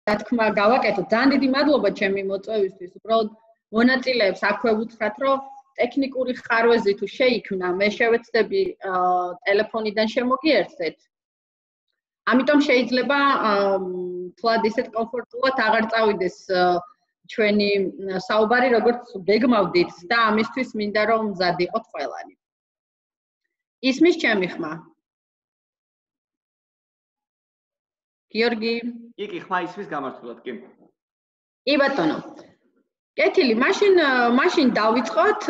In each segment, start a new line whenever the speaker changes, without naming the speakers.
რა თქმა გავაკეთოთ. ძალიან დიდი მადლობა ჩემი მოწვევისთვის. უბრალოდ მონაწილეებს აქვე ვუთხრათ, რომ ტექნიკური ხარვეზი თუ შეიქმნა, მე შევეცდები ტელეფონიდან შემოგიერთდეთ. ამიტომ შეიძლება თლად ისეთ კომფორტულად აღარ წავიდეს ჩვენი საუბარი, როგორც გეგმავდით და ამისთვის მინდა რომ მზად იყოთ ყველანი. ისმის ჩემი ხმა. გიორგი.
კი, ხმა ისმის გამართულად, კი.
კი ბატონო. კეთილი, მაშინ დავიწყოთ.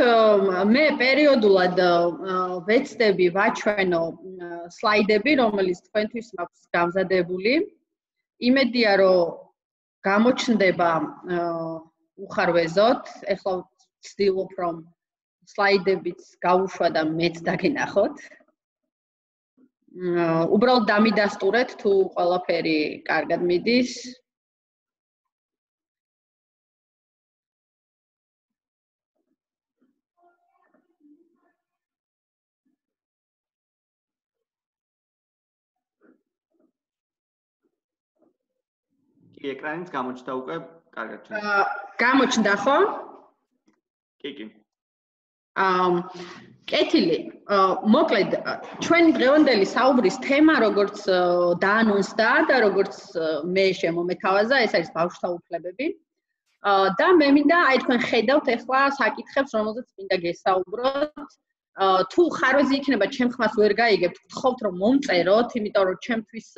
მე პერიოდულად ვეცდები ვაჩვენო სლაიდები, რომელიც თქვენთვის მაქვს გამზადებული. იმედია, რომ გამოჩნდება უხარვეზოთ. ეხლა ვცდილობ, რომ სლაიდებიც გავუშვა და მეც დაგენახოთ. უბრალოდ დამიდასტურეთ, თუ ყველაფერი კარგად მიდის.
კი, ეკრანიც გამოჩნდა უკვე, კარგად ჩანს.
გამოჩნდა, ხო?
კი.
კეთილი. მოკლედ, ჩვენი დღევანდელი საუბრის თემა, როგორც დაანონსდა და როგორც მე შემომეთავაზა, ეს არის ბავშვთა უფლებები. და მე მინდა, აი თქვენ ხედავთ ახლა საკითხებს, რომელზეც მინდა გესაუბროთ. თუ ხარვეზი იქნება, ჩემ ხმას ვერ გაიგებთ, გთხოვთ რომ მომწეროთ, იმიტომ რომ ჩემთვის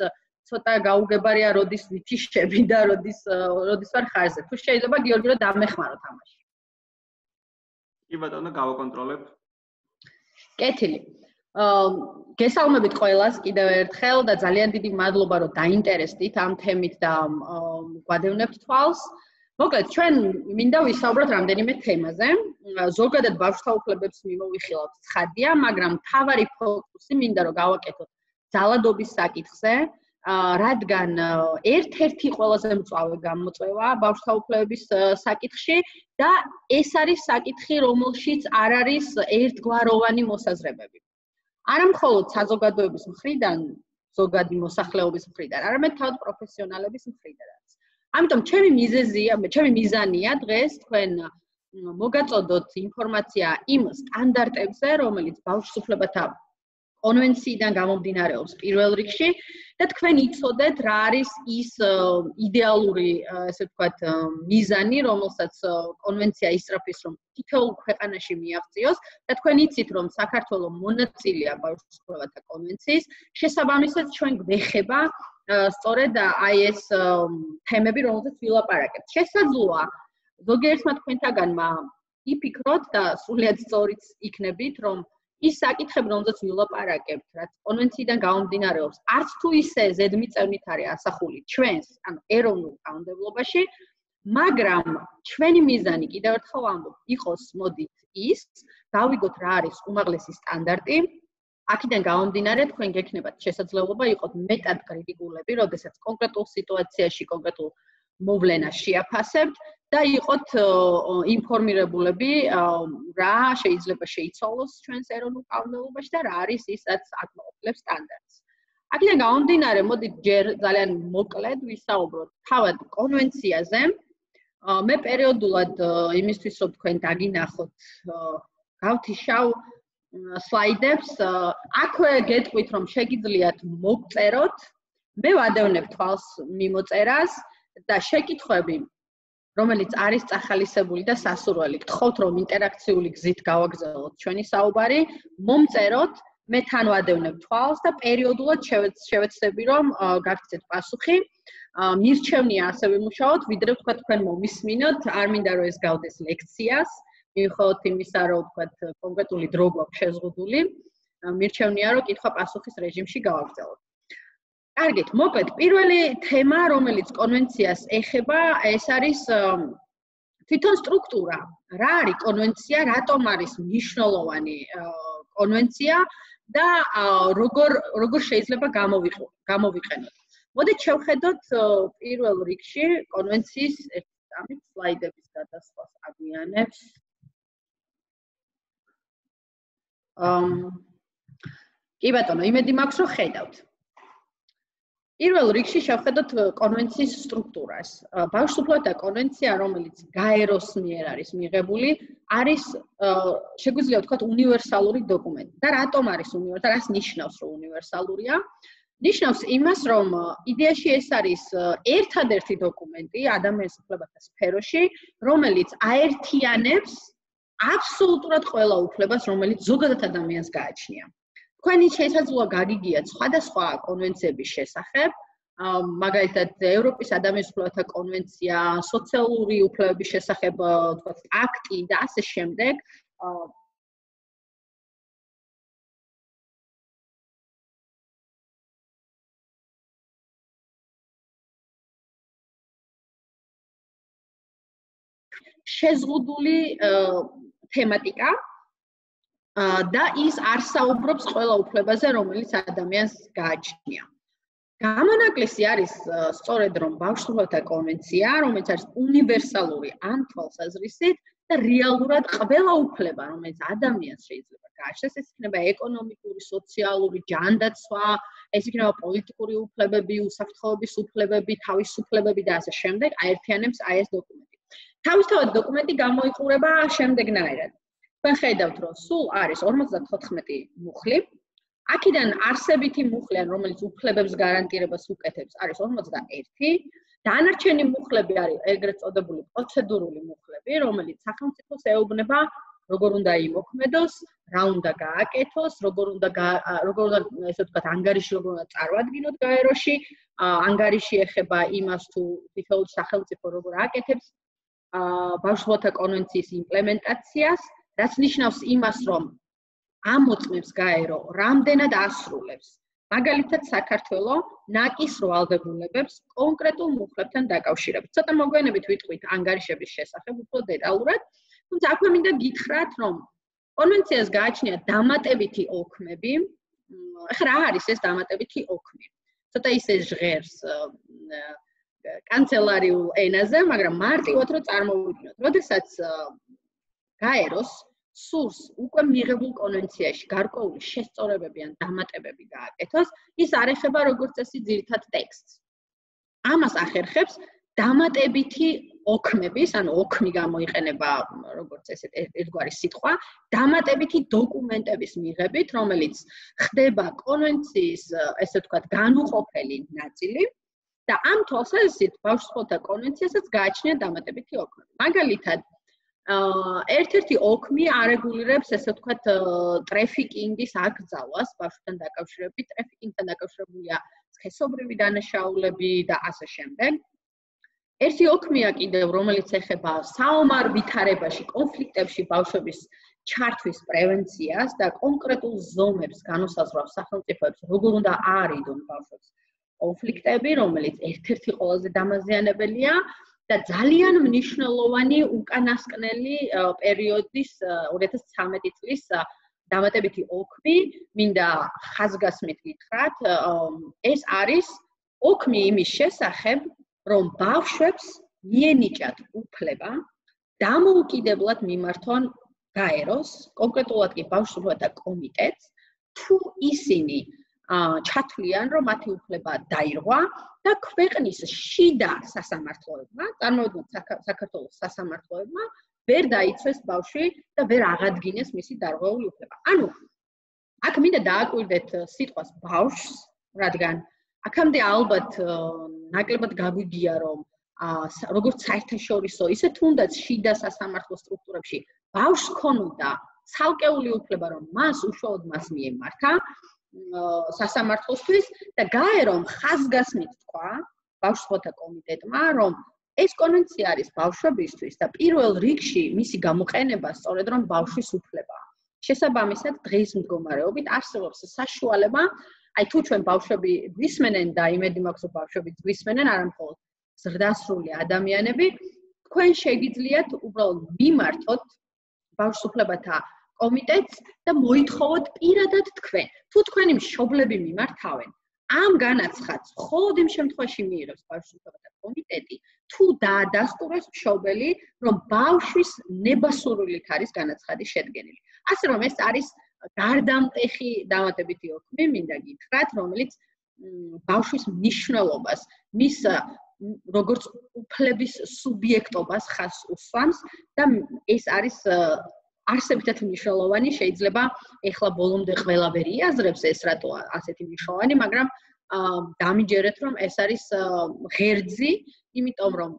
ცოტა გაუგებარია როდის ვითიშები და როდის ვარ ხარზე. თუ შეიძლება გიორგი რომ დამეხმაროთ ამაში.
კი ბატონო, გავაკონტროლებ.
კეთილი. გესალმებით ყველას კიდევ ერთხელ და ძალიან დიდი მადლობა რომ დაინტერესდით ამ თემით და გვადევნებთ თვალს. მოკლედ, ჩვენ მინდა ვისაუბროთ რამდენიმე თემაზე. ზოგადად ბავშვთა უფლებებს მიმოვიხილავთ ცხადია, მაგრამ მთავარი ფოკუსი მინდა რომ გავაკეთოთ ძალადობის საკითხზე. რადგან ერთ-ერთი ყველაზე მწვავე გამოწვევა ბავშვთა უფლებების საკითხში და ეს არის საკითხი, რომელშიც არ არის ერთგვაროვანი მოსაზრებები. არა მხოლოდ საზოგადოების მხრიდან, ზოგადი მოსახლეობის მხრიდან, არამედ თავად პროფესიონალების მხრიდანაც. ამიტომ ჩემი მიზანია დღეს თქვენ მოგაწოდოთ ინფორმაცია იმ სტანდარტებზე, რომელიც ბავშვთა უფლებათა კონვენციიდან გამომდინარეობს პირველ რიგში და თქვენ იცოდეთ რა არის ის იდეალური, ესე ვთქვათ, მიზანი, რომელსაც კონვენცია ისწრაფის, რომ თითოეულ ქვეყანაში მიაღწიოს და თქვენ იცით, რომ საქართველოს მონაწილეა ბავშვთა უფლებათა კონვენციის, შესაბამისად ჩვენ გვეხება სწორედ აი ეს თემები, რომელზეც ვილაპარაკებთ. შესაძლოა ზოგიერთმა თქვენთაგანმა იფიქროთ და სრულიად სწორიც იქნებით, რომ ის საკითხები, რომელზეც ვილაპარაკებთ, რაც კონვენციიდან გამომდინარეობს, არც თუ ისე ზედმიწევნით არის ასახული ჩვენს, ანუ ეროვნულ კანონმდებლობაში, მაგრამ ჩვენი მიზანი, კიდევ ერთხელ ვამბობ, იყოს მოდით ის, გავიგოთ რა არის უმაღლესი სტანდარტი, აქედან გამომდინარე თქვენ გექნებათ შესაძლებლობა იყოთ მეტად კრიტიკულები, როდესაც კონკრეტულ სიტუაციაში, კონკრეტულ მოვლენას შეაფასებთ და იყოთ ინფორმირებულები, რა შეიძლება შეიცვალოს ჩვენს ეროვნულ კანონმდებლობაში და რა არის ის, რაც აკმაყოფილებს სტანდარტს. აქედან გამომდინარე, მოდით ჯერ ძალიან მოკლედ ვისაუბროთ თავად კონვენციაზე. მე პერიოდულად იმისთვის, რომ თქვენ დაგინახოთ გავთიშავ სლაიდებს, აქვე გეტყვით, რომ შეგიძლიათ მოგწეროთ, მე ვადევნებ თვალს მიმოწერას და შეკითხვები, რომელიც არის წახალისებული და სასურველი. გთხოვთ, რომ ინტერაქციული გზით გავაგრძელოთ ჩვენი საუბარი, მომწეროთ, მე თან ვადევნებ თვალს და პერიოდულად შევეცდები, რომ გაგცეთ პასუხი. მირჩევნია ასე ვიმუშაოთ, ვიდრე ვთქვათ თქვენ მომისმინოთ, არ მინდა რომ ეს გავდეს ლექციას, მიუხედავად იმისა, რომ ვთქვათ კონკრეტული დრო გვაქვს შეზღუდული, მირჩევნია, რომ კითხვა-პასუხის რეჟიმში გავაგრძელოთ. კარგით, მოკლედ, პირველი თემა, რომელიც კონვენციას ეხება, ეს არის თვითონ სტრუქტურა. რა არის კონვენცია, რატომ არის მნიშვნელოვანი კონვენცია და როგორ შეიძლება გამოვიყენოთ. მოდით შევხედოთ პირველ რიგში კონვენციის ერთ-ერთი სლაიდების გადასვლას აგვიანებს. კი ბატონო, იმედი მაქვს, რომ ხედავთ. პირველ რიგში შევხედოთ კონვენციის სტრუქტურას. ბავშვთა კონვენცია, რომელიც გაეროს მიერ არის მიღებული, არის შეგვიძლია ვთქვათ უნივერსალური დოკუმენტი. და რატომ არის უნივერსალური? რას ნიშნავს, რომ უნივერსალურია? ნიშნავს იმას, რომ იდეაში ეს არის ერთადერთი დოკუმენტი ადამიანის უფლებათა სფეროში, რომელიც აერთიანებს აბსოლუტურად ყველა უფლებას, რომელიც ზოგადად ადამიანს გააჩნია. თქვენი შესაძლოა გაგიგიათ სხვადასხვა კონვენციების შესახებ, მაგალითად ევროპის ადამიანის უფლებათა კონვენცია, სოციალური უფლებების შესახებ, თქვათ, აქტი და ასე შემდეგ. შეზღუდული თემატიკა და ის არ საუბრობს ყველა უფლებაზე, რომელიც ადამიანს გააჩნია. გამონაკლისი არის სწორედ რომ ბავშვთა კონვენცია, რომელიც არის უნივერსალური ამ თვალსაზრისით და რეალურად ყველა უფლება, რომელიც ადამიანს შეიძლება გააჩნდეს, ეს იქნება ეკონომიკური, სოციალური, ჯანდაცვა, ეს იქნება პოლიტიკური უფლებები, უსაფრთხოების უფლებები, თავისუფლებები და ასე შემდეგ, აერთიანებს აი ეს დოკუმენტი. თავისთავად დოკუმენტი გამოიყურება შემდეგნაირად. თქვენ ხედავთ, რომ სულ არის 54 მუხლი. აქედან არსებითი მუხლი, რომელიც უფლებებს გარანტირებას უკეთებს, არის 51. დანარჩენი მუხლები არის ეგრეთ წოდებული პროცედურული მუხლები, რომელიც სახელმწიფოს ეუბნება, როგორ უნდა იმოქმედოს, რა უნდა გააკეთოს, როგორ უნდა ესე ვთქვათ, ანგარიში როგორ უნდა წარვადგინოთ გაეროში, ანგარიში ეხება იმას, თუ თითოეულ სახელმწიფო როგორ აკეთებს ბავშვთა კონვენციის იმპლემენტაციას, რაც ნიშნავს იმას, რომ ამოწმებს გაერო, რამდენად ასრულებს. მაგალითად, საქართველოს ნაკის ვალდებულებებს კონკრეტულ მუხლებთან დაკავშირებით. ცოტა მოგვიანებით ვიტყვით ანგარიშების შესახებ უფრო დეტალურად, თუმცა აქვე მინდა გითხრათ, რომ კონვენციას გააჩნია დამატებითი ოქმები. ახლა რა არის ეს დამატებითი ოქმი? ცოტა ისე ჟღერს კანცელარიულ ენაზე, მაგრამ მარტივად რომ წარმოვიდგინოთ, როდესაც გაეროს სურს უკვე მიღებულ კონვენციაში გარკვეული შესწორებები ან დამატებები გააკეთოს, ის არ ეხება როგორც წესი ძირითად ტექსტს. ამას ახერხებს დამატებითი ოქმების, ანუ ოქმი გამოიყენება როგორც ესეთ ერთგვარი სიტყვა, დამატებითი დოკუმენტების მიღებით, რომელიც ხდება კონვენციის, ესე ვთქვათ, განუყოფელი ნაწილი და ამ თვალსაზრისით ბავშვთა კონვენციასაც გააჩნია დამატებითი ოქმები. მაგალითად, ერთ-ერთი ოქმი არეგულირებს, ესე ვთქვათ, ტრეფიკინგის აკრძალვას ბავშვთან დაკავშირებით, ტრეფიკინგთან დაკავშირებულია სქესობრივი დანაშაულები და ასე შემდეგ. ერთი ოქმია კიდევ, რომელიც ეხება საომარ ვითარებაში, კონფლიქტებში ბავშვების ჩართვის პრევენციას და კონკრეტულ ზომებს განუსაზღვრავს სახელმწიფოებს, როგორ უნდა აარიდონ ბავშვებს კონფლიქტები, რომელიც ერთ-ერთი ყველაზე დამაზიანებელია და ძალიან მნიშვნელოვანი უკანასკნელი პერიოდის 2013 წლის დამატებითი ოქმი, მინდა ხაზგასმით გითხრათ, ეს არის ოქმი იმის შესახებ, რომ ბავშვებს მიენიჭათ უფლება დამოუკიდებლად მიმართონ გაეროს, კონკრეტულად კი ბავშვთა კომიტეტს, თუ ისინი ჩათვლიან, რომ მათი უფლება დაირღვა და ქვეყნის შიდა სასამართლოებმა, წარმოვიდგინოთ საქართველოს სასამართლოებმა, ვერ დაიცვეს ბავშვი და ვერ აღადგინეს მისი დარღვეული უფლება. ანუ, აქ მინდა დააკვირდეთ სიტყვას ბავშვს, რადგან აქამდე ალბათ ნაკლებად გაგვიგია, რომ როგორც საერთაშორისო, ისე თუნდაც შიდა სასამართლო სტრუქტურებში ბავშვს ქონოდა ცალკეული უფლება, რომ მას უშუალოდ მას მიემართა სასამართლოსთვის და გაერომ ხაზგასმით თქვა ბავშვთა კომიტეტმა, რომ ეს კონვენცია არის ბავშვებისთვის და პირველ რიგში მისი გამოყენება სწორედ რომ ბავშვის უფლებაა. შესაბამისად, დღის მდგომარეობით არსებობს საშუალება, აი თუ ჩვენ ბავშვები გვისმენენ და იმედი მაქვს, რომ ბავშვები გვისმენენ, არა მხოლოდ ზრდასრული ადამიანები, თქვენ შეგიძლიათ უბრალოდ მიმართოთ ბავშვს უფლებათა კომიტეტს და მოითხოვოთ პირადად თქვენ. თუ თქვენი მშობლები მიმართავენ, ამ განაცხადს მხოლოდ იმ შემთხვევაში მიიღებს ბავშვს უფლებათა კომიტეტი, თუ დაადასტუროს მშობელი, რომ ბავშვის ნებასურვილით არის განაცხადი შედგენილი. ასე რომ ეს არის გარდამტეხი დამატებითი ოქმი, მინდა გითხრათ, რომელიც ბავშვის მნიშვნელობას, მის როგორც უფლების სუბიექტობას ხაზს უსვამს და ეს არის არსებითად მნიშვნელოვანი, შეიძლება ეხლა ბოლომდე ყველა ვერ იაზრებს ეს რატო ასეთი მნიშვნელოვანი, მაგრამ დამიჯერეთ რომ ეს არის ღერძი, იმიტომ რომ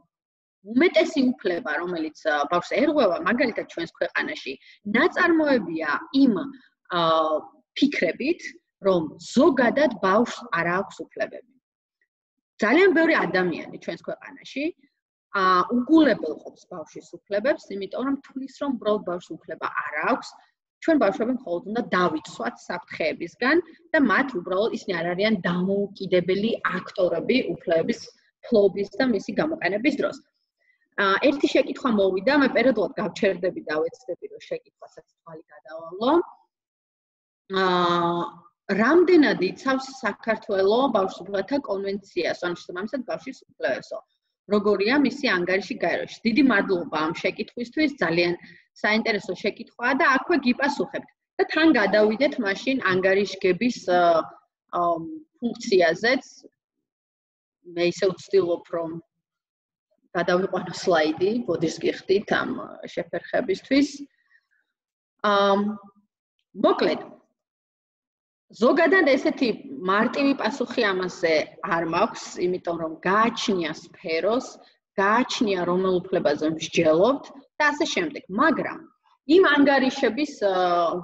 უმეტესი უფლება, რომელიც ბავშვს ერღვევა, მაგალითად ჩვენს ქვეყანაში, ნაწარმოებია იმ ფიქრებით, რომ ზოგადად ბავშვს არ აქვს უფლებები. ძალიან ბევრი ადამიანი ჩვენს ქვეყანაში უგულებელყოფს ბავშვის უფლებებს, იმიტომ რომ თulis რომ უბრალოდ ბავშვს უფლება არ აქვს, ჩვენ ბავშვები მხოლოდ უნდა დავიცვათ საფრთხეებისგან და მათ უბრალოდ ისინი არ არიან დამოუკიდებელი აქტორები უფლებების ფლობის და მისი გამოყენების დროს. ერთი შეკითხვა მოვიდა, მე პერიოდულად გავჩერდები და ვეცდები რომ შეკითხვასაც თვალი გადავალო. რამდენად იცავს საქართველოს ბავშვთა კონვენციას, ანუ შესაბამისად ბავშვის უფლებებსო? როგორია მისი ანგარიში გაეროში? დიდი მადლობა ამ შეკითხვისთვის, ძალიან საინტერესო შეკითხვაა და აქვე გიპასუხებთ. და თან გადავიდეთ მაშინ ანგარიშგების ფუნქციაზეც. მე ისე ვცდილობ რომ გადავიყვანო სლაიდი, ბოდიშს გიხდით ამ შეფერხებისთვის. მოკლედ ზოგადად ესეთი მარტივი პასუხი ამაზე არ მაქვს, იმიტომ რომ გააჩნია სფეროს, გააჩნია რომელ უფლებაზე მსჯელობთ და ასე შემდეგ. მაგრამ იმ ანგარიშების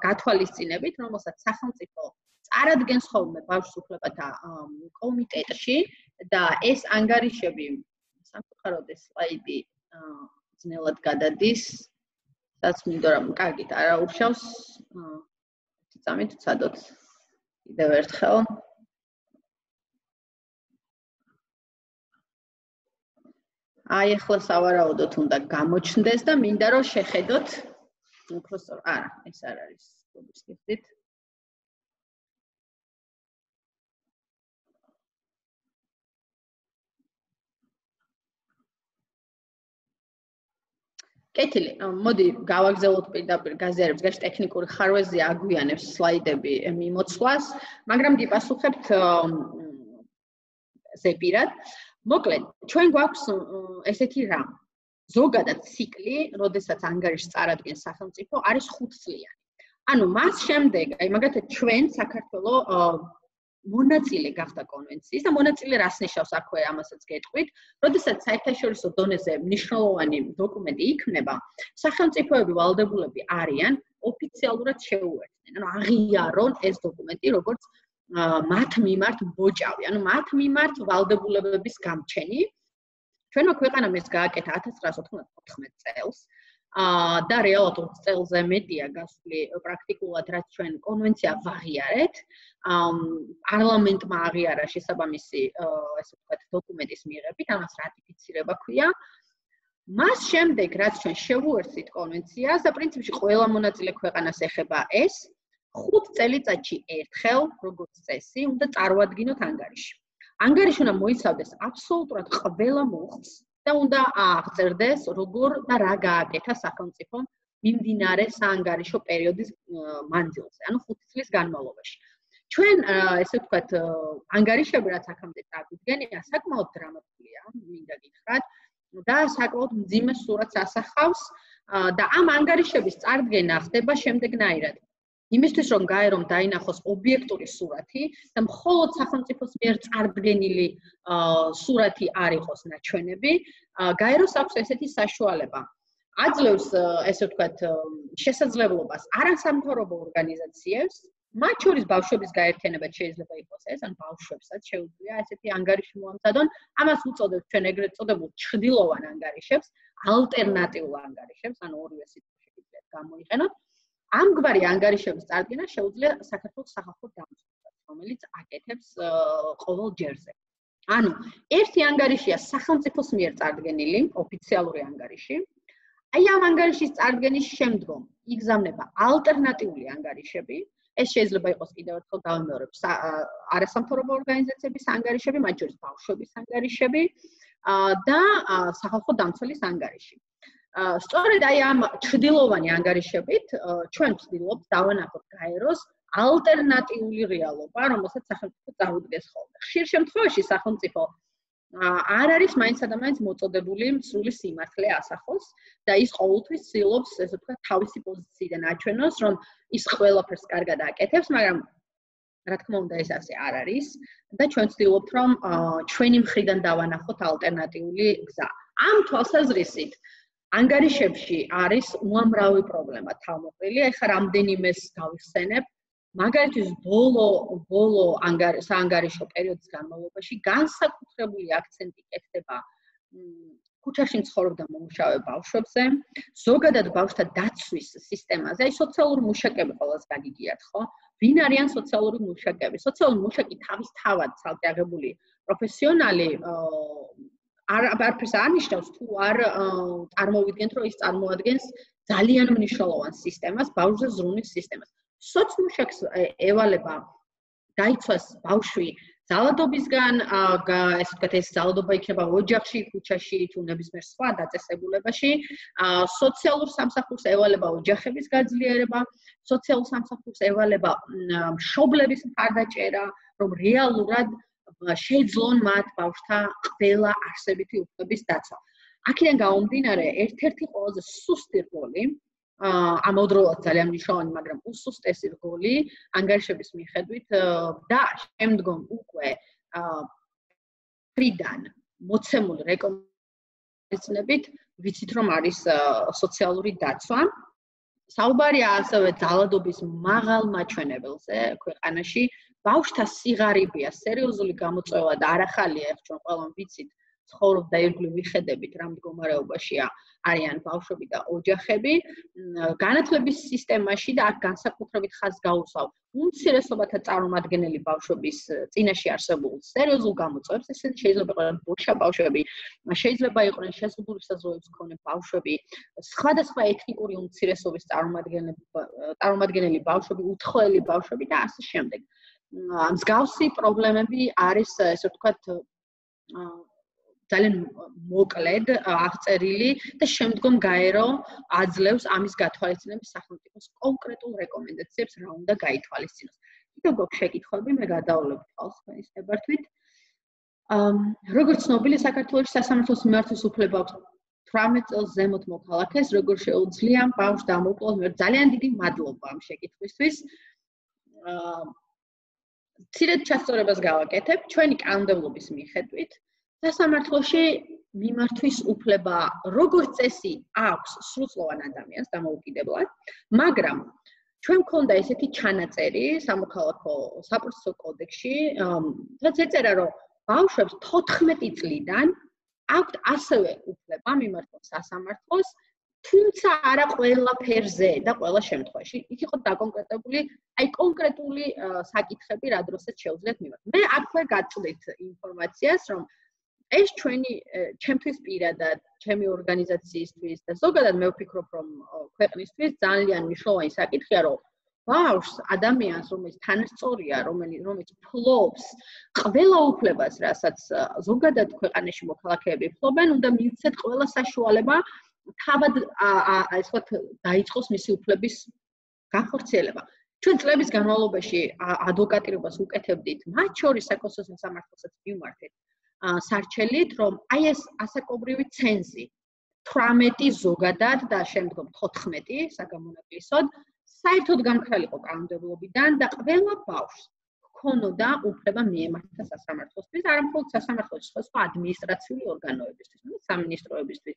გათვალისწინებით, რომელსაც სახელმწიფო წარადგენს ხოლმე ბავშვის უფლებათა კომიტეტში და ეს ანგარიშები სამწუხაროდ ეს სლაიდი ძნელად გადადის, რაც მინდო რომ კარგით არა ურჩავს. წამით ვცადოთ კიდევ ერთხელ. აი ახლა სავარაუდოდ უნდა გამოჩნდეს და მინდა რომ შეხედოთ უბრალოდ არა, ეს არ არის ბოდიშით. კეთილი, მოდი გავაგზავნოთ პირდაპირ გაზიარებს, გაშ ტექნიკური ხარვეზია აგვიანებს სლაიდები მიმოცვლას, მაგრამ გიპასუხებთ ზეპირად. მოკლედ, ჩვენ გვაქვს ესეთი რამ. ზოგადად ციკლი, როდესაც ანგარიშს წარადგენს სახელმწიფო, არის 5 წლიანი. ანუ მას შემდეგ, აი მაგალითად ჩვენ საქართველოს მონაწილე გახდა კონვენციის და მონაწილე რას ნიშნავს აქვე ამასაც გეტყვით, როდესაც საერთაშორისო დონეზე მნიშვნელოვანი დოკუმენტი იქნება, სახელმწიფოები ვალდებულები არიან ოფიციალურად შეუერთდნენ, ანუ აღიარონ ეს დოკუმენტი როგორც მათ მიმართ ბოჭავი, ანუ მათ მიმართ ვალდებულებების გამჩენი. ჩვენმა ქვეყანამ ეს გააკეთა 1994 წელს. და რეალურად 20 წელზე მეტია გასული პრაქტიკულად, რაც ჩვენ კონვენცია ვაღიარეთ. პარლამენტმა აღიარა შესაბამისი, ესე ვთქვათ, დოკუმენტის მიღებით, ამას რატიფიცირება ქვია. მას შემდეგ, რაც ჩვენ შევუერთდით კონვენციას და პრინციპში ყველა მონაწილე ქვეყანას ეხება ეს, 5 წელიწადში ერთხელ, როგორც წესი, უნდა წარმოადგინოთ ანგარიში. ანგარიში უნდა მოიცავდეს აბსოლუტურად ყველა მუხტს და უნდა აღწერდეს, როგორ და რა გააკეთა სახელმწიფომ მიმდინარე საანგარიშო პერიოდის მანძილზე, ანუ 5 წლის განმავლობაში. ჩვენ, ესე ვთქვათ, ანგარიშები, რაც აქამდე წარგვიდგენია, საკმაოდ დრამატულია, მინდა გითხრათ, და საკმაოდ მძიმე სურათს ასახავს და ამ ანგარიშების წარდგენა ხდება შემდეგნაირად. იმისთვის რომ გაერომ დაინახოს ობიექტური სურათი და მხოლოდ სახელმწიფოს მიერ წარდგენილი სურათი არ იყოს ნაჩვენები, გაეროს აქვს ესეთი საშუალება. აძლევს, ესე ვთქვათ, შესაძლებლობას არასამთავრობო ორგანიზაციებს, მათ შორის ბავშვების გაერთიანებაც შეიძლება იყოს ეს, ან ბავშვებსაც შეუძლია ესეთი ანგარიში მოამზადონ. ამას უწოდებთ ჩვენ ეგრეთ წოდებულ ჩრდილოვან ანგარიშებს, ალტერნატიულ ანგარიშებს, ანუ ორივე სიტყვა შეგიძლიათ გამოიყენოთ. ამგვარი ანგარიშების წარდგენა შეუძლია საქართველოს სახალხო დამცველად, რომელიც აკეთებს ყოველ ჯერზე. ანუ ერთი ანგარიშია სახელმწიფოს მიერ წარდგენილი, ოფიციალური ანგარიში. აი ამ ანგარიშის წარდგენის შემდგომ იგზავნება ალტერნატიული ანგარიშები. ეს შეიძლება იყოს კიდევ ერთხელ დავიმეორებ, არასამთავრობო ორგანიზაციების ანგარიშები, მათ შორის ბავშვების ანგარიშები და სახალხო დამცველის ანგარიში. სწორედ აი ამ ჩრდილოვანი ანგარიშებით ჩვენ ვცდილობთ დავანახოთ გაეროს ალტერნატიული რეალობა, რომელსაც სახელმწიფო წარუდგენს ხოლმე. ხშირ შემთხვევაში სახელმწიფო არ არის მაინც ადამიანს მოწოდებული მსრული სიმართლე ასახოს და ის ყოველთვის ცდილობს, ესე ვთქვათ, თავისი პოზიციიდან აჩვენოს, რომ ის ყველაფერს კარგად აკეთებს, მაგრამ რა თქმა უნდა ეს ასე არ არის და ჩვენ ვცდილობთ, რომ ჩვენი მხრიდან დავანახოთ ალტერნატიული გზა. ამ თვალსაზრისით ანგარიშებში არის უამრავი პრობლემა თავმოყრილი. ეხლა რამდენიმეს გავიხსენებ. მაგალითად, ბოლო საანგარიშო პერიოდის განმავლობაში განსაკუთრებული აქცენტი კეთდება ქუჩაში მცხოვრებ და მომუშავე ბავშვებზე, ზოგადად ბავშვთა დაცვის სისტემაზე. აი სოციალური მუშაკები ყველას გაგიგიათ, ხო? ვინ არიან სოციალური მუშაკები? სოციალური მუშაკი თავისთავად ცალკე აღებული პროფესიონალი არაფერს არ ნიშნავს თუ არ წარმოვიდგენთ, რომ ის წარმოადგენს ძალიან მნიშვნელოვან სისტემას, ბავშვზე ზრუნვის სისტემას. სოცმუშაკს ევალება დაიცვას ბავშვი ძალადობისგან, ესე ვთქვათ, ეს ძალადობა იქნება ოჯახში, ქუჩაში თუ ნებისმიერ სხვა დაწესებულებაში. სოციალურ სამსახურს ევალება ოჯახების გაძლიერება, სოციალურ სამსახურს ევალება მშობლების მხარდაჭერა, რომ რეალურად შეძლონ მათ ბავშვთა ყველა არსებითი უფლების დაცვა. აქედან გამომდინარე, ერთ-ერთი ყველაზე სუსტი რგოლი, ამავდროულად ძალიან მნიშვნელოვანი, მაგრამ უსუსტესი რგოლი ანგარიშების მიხედვით და შემდგომ უკვე ფრიდან მოცემული რეკომენდაციებით ვიცით, რომ არის სოციალური დაცვა. საუბარია ასევე ძალადობის მაღალ მაჩვენებელზე ქვეყანაში. ბავშვთა სიღარიბია სერიოზული გამოწვევა და არ ახალია, ეხლა ჩვენ ყველამ ვიცით, ცხოვრობ და ირგვლივ ვიხედებით რა მდგომარეობაში არიან ბავშვები და ოჯახები. განათლების სისტემაში და აქ განსაკუთრებით ხაზს გაუსვავ უმცირესობათა წარმომადგენელი ბავშვების წინაშე არსებულ სერიოზულ გამოწვევებს, ესეც შეიძლება იყვნენ ბოშა ბავშვები, შეიძლება იყვნენ შეზღუდული საზღვრების მქონე ბავშვები, სხვადასხვა ეთნიკური უმცირესობის წარმომადგენელი ბავშვები, უთხოველი ბავშვები და ასე შემდეგ. მსგავსი პრობლემები არის, ესე ვთქვათ, ძალიან მოკლედ აღწერილი და შემდგომ გაერო აძლევს ამის გათვალისწინების სახელმწიფოს კონკრეტულ რეკომენდაციებს, რა უნდა გაითვალისწინოს. კიდევ გვაქვს შეკითხვები, მე გადავლებ თვალს თქვენის ნებართვით. როგორც ცნობილი, საქართველოში სასამართლოს მიმართვის უფლება აქვს 18 წელს ზემოთ მოქალაქეს, როგორ შეუძლია ბავშვს დამოუკიდებლად მიიღოს. ძალიან დიდი მადლობა ამ შეკითხვისთვის. მცირედ ჩასწორებას გავაკეთებ, ჩვენი კანონმდებლობის მიხედვით სასამართლოში მიმართვის უფლება როგორც წესი აქვს სრულწლოვან ადამიანს დამოუკიდებლად, მაგრამ ჩვენ მქონდა ესეთი ჩანაწერი სამოქალაქო საპროცესო კოდექსში, რაც ეწერა, რომ ბავშვებს 14 წლიდან აქვთ ასევე უფლება მიმართოს სასამართლოს, თუმცა არა ყველაფერზე და ყველა შემთხვევაში. იქ იყო დაკონკრეტებული, აი კონკრეტული საკითხები, რა დროსაც შეუძლიათ მიმართოს. მე აქვე გაწვდით ინფორმაციას, რომ ეს ჩემთვის პირადად, ჩემი ორგანიზაციისთვის და ზოგადად მე ვფიქრობ, რომ ქვეყნისთვის ძალიან მნიშვნელოვანი საკითხია, რომ ბავშვს, ადამიანს, რომელიც თანასწორია, რომელიც ფლობს ყველა უფლებას, რასაც ზოგადად ქვეყანაში მოქალაქეები ფლობენ, უნდა მიუცეთ ყველა საშუალება თავად ასე ვთქვათ, დაიწყოს მისი უფლების განხორციელება. ჩვენ წლების განმავლობაში ადვოკატირებას უკეთებდით, მათ შორის საკონსულტაციო სასამართლოსაც მივმართეთ სარჩელით, რომ აი ეს ასაკობრივი ცენზი 18 ზოგადად და შემდგომ 14 საგამონაკლისოდ საერთოდ განკრალიყო კანონმდებლობიდან და ყველა ბავშვს ჰქონოდა უფლება მიემართა სასამართლოსთვის, არა მხოლოდ სასამართლოში, სხვა ადმინისტრაციული ორგანოებისთვის, სამინისტროებისთვის,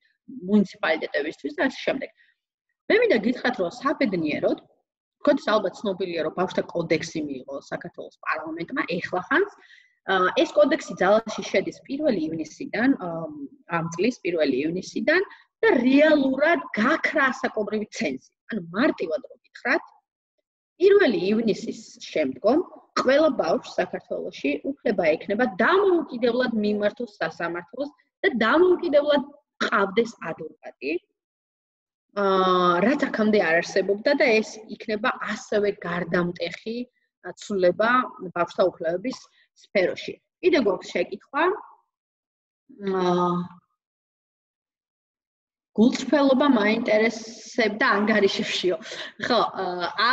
მუნიციპალიტეტებისთვის და ასე შემდეგ. მე მინდა გითხრათ, რომ საბედნიეროდ, თქვენთვის ალბათ ცნობილია, რომ ბავშვთა კოდექსი მიიღო საქართველოს პარლამენტმა ეხლახანს. ეს კოდექსი ძალაში შედის 1 ივნისიდან, ამ წლის 1 ივნისიდან და რეალურად გაქრა ასაკობრივი ცენზი. ანუ მარტივად რო გითხრათ, 1 ივნისის შემდგომ ყველა ბავშვს საქართველოში უფლება ექნება დამოუკიდებლად მიმართოს სასამართლოს და დამოუკიდებლად ყავდეს ადვოკატი. რაც აქამდე არ არსებობდა და ეს იქნება ასევე გარდამტეხი ცვლილება ბავშვთა უფლებების სფეროში. კიდე გვაქვს შეკითხვა. გულწრფელობა მაინტერესებდა ანგარიშებშიო. ხო,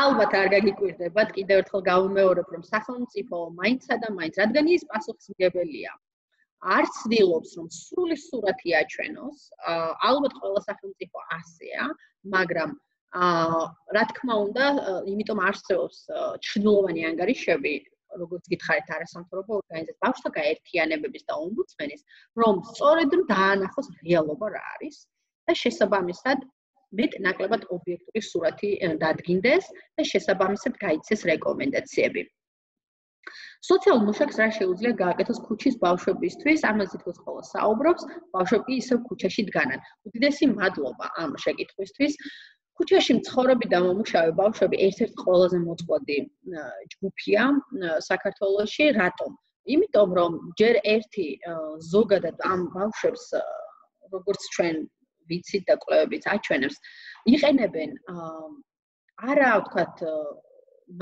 ალბათ არ გაგიკვირდებათ, კიდევ ერთხელ გავუმეორებ, რომ სახელმწიფო მაინცსა და მაინც, რადგან ის პასუხისმგებელია, არ ცდილობს, რომ სრული სურათი აჩვენოს, ალბათ ყველა სახელმწიფო ასეა, მაგრამ რა თქმა უნდა, იმიტომ არსებობს ჩრდილოვანი ანგარიშები, როგორც გითხარით არასამთავრობო ორგანიზაციის ბავშვთა გაერთიანებების და ომბუდსმენის, რომ სწორედ დაანახოს რეალობა რა არის და შესაბამისად მეტ-ნაკლებად ობიექტური სურათი დადგინდეს და შესაბამისად გაიცეს რეკომენდაციები. სოციალურ მუშაკს რა შეუძლია გააკეთოს ქუჩის ბავშვებისთვის, ამაზე თითქოს ყველა საუბრობს, ბავშვები ისევ ქუჩაში დგანან. უდიდესი მადლობა ამ შეკითხვისთვის. ქუჩაში მცხოვრები და მომუშავე ბავშვები ერთ-ერთი ყველაზე მოწყვლადი ჯგუფია საქართველოში. რატომ? იმიტომ რომ ჯერ ერთი ზოგადად ამ ბავშვებს, როგორც ჩვენ ვიცით და კვლევებიც აჩვენებს, იყენებენ არა ვთქვათ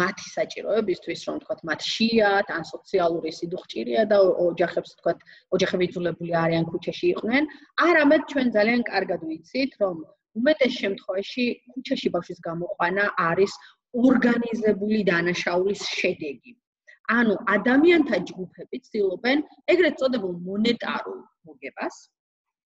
მათი საჭიროებისთვის, რომ ვთქვათ მათ შიათ, ან სოციალური სიდუხჭირია და ოჯახებს ვთქვათ, ოჯახები იძულებული არიან ქუჩაში იყვნენ, არამედ ჩვენ ძალიან კარგად ვიცით, რომ უმეტეს შემთხვევაში ქუჩაში ბავშვის გამოყვანა არის ორგანიზებული დანაშაულის შედეგი. ანუ ადამიანთა ჯგუფები ცდილობენ ეგრეთ წოდებულ მონეტარულ მოგებას,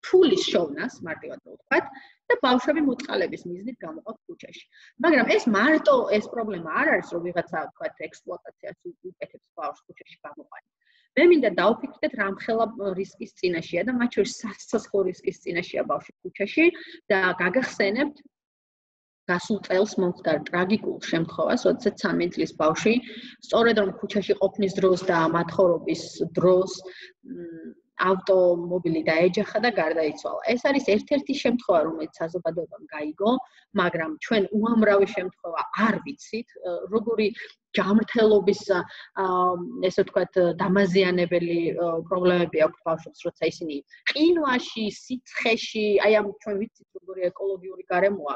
ფულის შოვნას, მარტივად ვთქვათ, და ბავშვები მოწყალების მიზნით გამოყავთ ქუჩაში. მაგრამ ეს მარტო ეს პრობლემა არ არის, რომ ვიღაცა ვთქვათ ექსპლუატაციას უკეთებს ბავშვს ქუჩაში გამოყვანით. მე მინდა დავფიქრდეთ რამხელა რისკის წინაშეა და მათ შორის სასაცილო რისკის წინაშეა ბავშვი ქუჩაში და გაგახსენებთ გასულ წელს მომხდარ ტრაგიკულ შემთხვევას, როდესაც 13 წლის ბავშვი სწორედ რომ ქუჩაში ყოფნის დროს და მათხოვრობის დროს ავტომობილი დაეჯახა და გარდაიცვალა. ეს არის ერთ-ერთი შემთხვევა, რომელიც საზოგადოებამ გაიგო, მაგრამ ჩვენ უამრავი შემთხვევა არ ვიცით, როგორი ჯანმრთელობის ესე ვთქვათ დამაზიანებელი პრობლემები აქვს ბავშვებს, როცა ისინი ყინვაში, სიცხეში, აი ამ ჩვენ ვიცით როგორი ეკოლოგიური გარემოა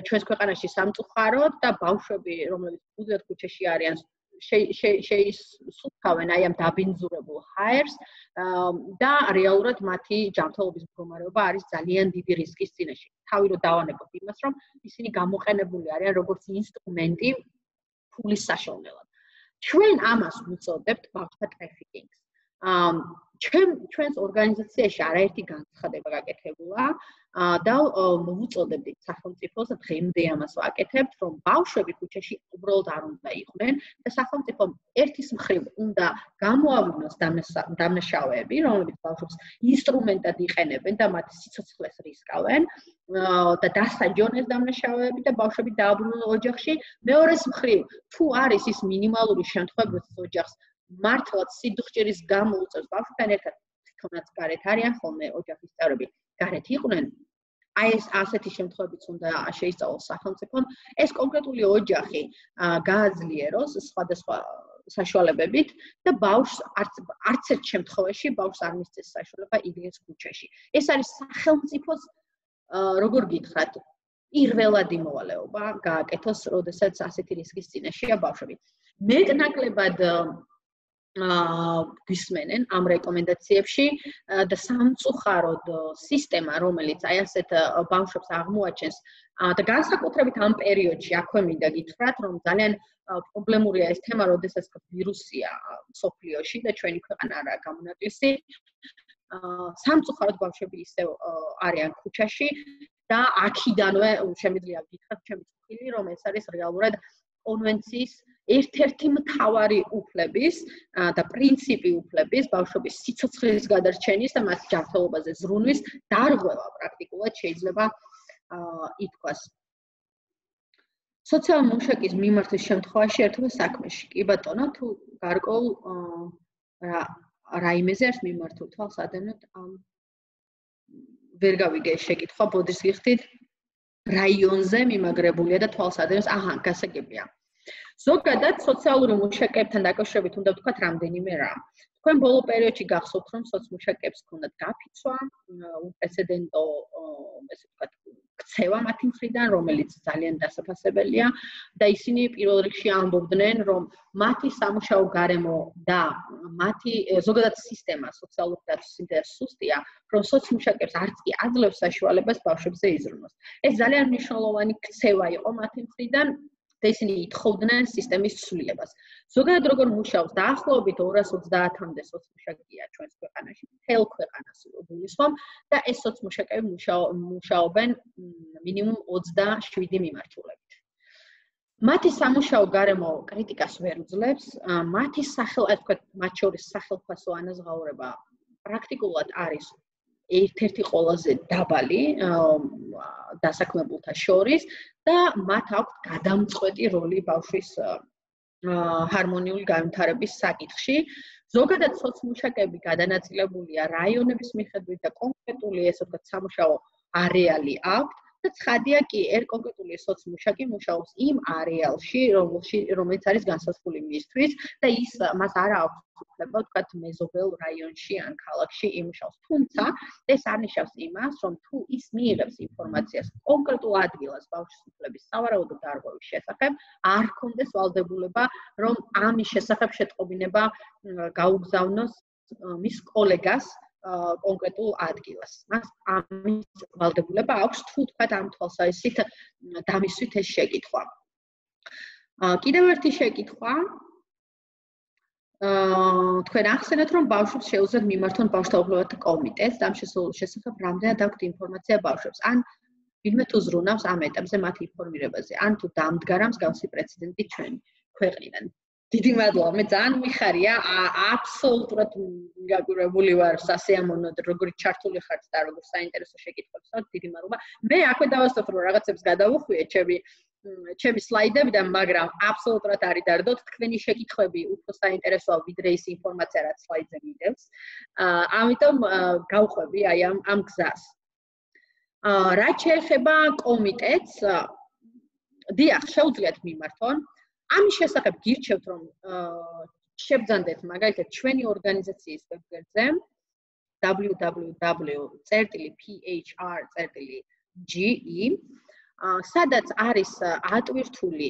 ჩვენს ქვეყანაში სამწუხაროდ და ბავშვები, რომლებიც მუდმივად ქუჩაში არიან, შეისუფთავენ აი ამ დაბინძურებულ ჰაერს და რეალურად მათი ჯანმრთელობის მდგომარეობა არის ძალიან დიდი რისკის წინაშე. თავი რო დავანებოთ იმას, რომ ისინი გამოყენებული არიან როგორც ინსტრუმენტი ფულის საშოვნელად. ჩვენ ამას ვუწოდებთ ბავშვთა ტრაფიკინგს. ჩვენს ორგანიზაციაში არაერთი განცხადება გაკეთებულა და მოვუწოდებდით სახელმწიფოს და დღემდე ამას ვაკეთებთ, რომ ბავშვები ქუჩაში უბრალოდ არ უნდა იყვნენ და სახელმწიფომ ერთის მხრივ უნდა გამოავლინოს დამნაშავეები, რომლებიც ბავშვებს ინსტრუმენტად იყენებენ და მათ სიცოცხლეს რისკავენ და დასაჯონ ეს დამნაშავეები და ბავშვები დააბრუნონ ოჯახში. მეორეს მხრივ, თუ არის ის მინიმალური შემთხვევა, როცა ოჯახს მართლაც სიდუხჭირის გამო უწევს ბავშვთან ერთად, თვითონაც გარეთ არიან ხოლმე ოჯახის წევრები, გარეთ იყვნენ, აი ეს ასეთი შემთხვევებიც უნდა შეისწავლოს სახელმწიფომ. ეს კონკრეტული ოჯახი გააძლიეროს სხვადასხვა საშუალებებით და ბავშვს არც ერთ შემთხვევაში ბავშვს არ მისცეს საშუალება იგდეს ქუჩაში. ეს არის სახელმწიფოს როგორ გითხრათ, პირველადი მოვალეობა გააკეთოს, როდესაც ასეთი რისკის წინაშეა ბავშვები. მეტ-ნაკლებად გვისმენენ ამ რეკომენდაციებში და სამწუხაროდ სისტემა, რომელიც აი ასეთ ბავშვებს აღმოაჩენს და განსაკუთრებით ამ პერიოდში აქვე მინდა გითხრათ, რომ ძალიან პრობლემურია ეს თემა, როდესაც ვირუსია სოფლიოში და ჩვენი ქვეყანა არაა გამონაკლისი. სამწუხაროდ ბავშვები ისევ არიან ქუჩაში და აქედანვე შემიძლია გითხრათ ჩემი წუთილი, რომ ეს არის რეალურად კონვენციის ერთ-ერთი მთავარი უფლების და პრინციპი უფლების ბავშვების სიცოცხლის გადარჩენის და მათ ჯანმრთელობაზე ზრუნვის დარღვევა პრაქტიკულად შეიძლება ითქვას. სოციალური მუშაკის მიმართვის შემთხვევაში ერთობა საქმეში. კი ბატონო, თუ გარკვეულ რაიმეზე არის მიმართულ თვალს ადევნოთ ამ ვერ გავიგე შეკითხვა, ბოდიშს გიხდით რაიონზე მიმაგრებულია და თვალს ადევნოს, გასაგებია. ზოგადად სოციალური მუშაკებთან დაკავშირებით უნდა ვთქვათ რამდენიმე რამ. თქვენ ბოლო პერიოდში გახსოვთ, რომ სოციმუშაკებს ჰქონდათ გაფიცვა, უპრეცედენტო, ესე ვთქვათ, ქცევა მათი მხრიდან, რომელიც ძალიან დასაფასებელია და ისინი პირველ რიგში ამბობდნენ, რომ მათი სამუშაო გარემო და მათი ზოგადად სისტემა სოციალურ დაცვის სუსტია, რომ სოციმუშაკებს არც კი აძლევს საშუალებას ბავშვებზე იზრუნოს. ეს ძალიან მნიშვნელოვანი ქცევა იყო მათი მხრიდან და ისინი ითხოვდნენ სისტემის ცვლილებას. ზოგადად როგორ მუშაობს დაახლოებით 230-მდე სოციმუშაკია ჩვენს ქვეყანაში, მთელ ქვეყანას გულისხმობ და ეს სოციმუშაკები მუშაობენ მინიმუმ 27 მიმართულებით. მათი სამუშაო გარემო კრიტიკას ვერ უძლებს, მათი მათ შორის სახელმწიფო ანაზღაურება პრაქტიკულად არის ერთ-ერთი ყველაზე დაბალი დასაქმებულთა შორის და მათ აქვს გადამწყვეტი როლი ბავშვის ჰარმონიული განვითარების საკითხში. ზოგადად სოციმუშაკები გადანაწილებულია რაიონების მიხედვით და კონკრეტული ესე ვთქვათ სამუშაო არეალი აქვს და ცხადია კი კონკრეტული სოციმუშაკი მუშაობს იმ არეალში, რომელიც არის განსაზღვრული მისთვის და მას არ აქვს უფლება ვთქვათ მეზობელ რაიონში ან ქალაქში იმუშაოს. თუმცა ეს არ ნიშნავს იმას, რომ თუ ის მიიღებს ინფორმაციას კონკრეტულ ადგილას ბავშვის უფლების სავარაუდო დარღვევის შესახებ, არ ჰქონდეს ვალდებულება, რომ ამის შესახებ შეტყობინება გაუგზავნოს მის კოლეგას კონკრეტულ ადგილას. მას ამის ვალდებულება აქვს თუ თქვათ ამ თვალსაზრისით დამისვით ეს შეკითხვა. კიდევ ერთი შეკითხვა თქვენ ახსენეთ, რომ ბავშვებს შეუძლიათ მიმართონ ბავშვთა უფლებათა კომიტეტს და ამ შესახებ რამდენად აქვთ ინფორმაცია ბავშვებს. ან ვინმე თუ ზრუნავს ამ ეტაპზე მათ ინფორმირებაზე, ან თუ დამდგარა მსგავსი პრეცედენტი ჩვენი ქვეყნიდან. დიდი მადლობა, მე ძალიან მიხარია, აბსოლუტურად გაგვირებული ვარ სასიამოვნოდ, როგორი ჩართული ხართ და როგორ საინტერესო შეკითხვებს აქვთ, დიდი მადლობა. მე აქვე დავასწრებ, რომ რაღაცებს გადავუხვიე ჩემი სლაიდებიდან, მაგრამ აბსოლუტურად არ იდარდოთ, თქვენი შეკითხვები უფრო საინტერესოა, ვიდრე ის ინფორმაცია, რაც სლაიდზე მიდევს. ამიტომ გავყვები აი ამ გზას. რაც შეეხება კომიტეტს, დიახ, შეუძლიათ მიმართონ. ამის შესახებ გირჩევთ, რომ შევძანდეთ მაგალითად ჩვენი ორგანიზაციის ვებგვერდზე www.phr.ge სადაც არის ატვირთული,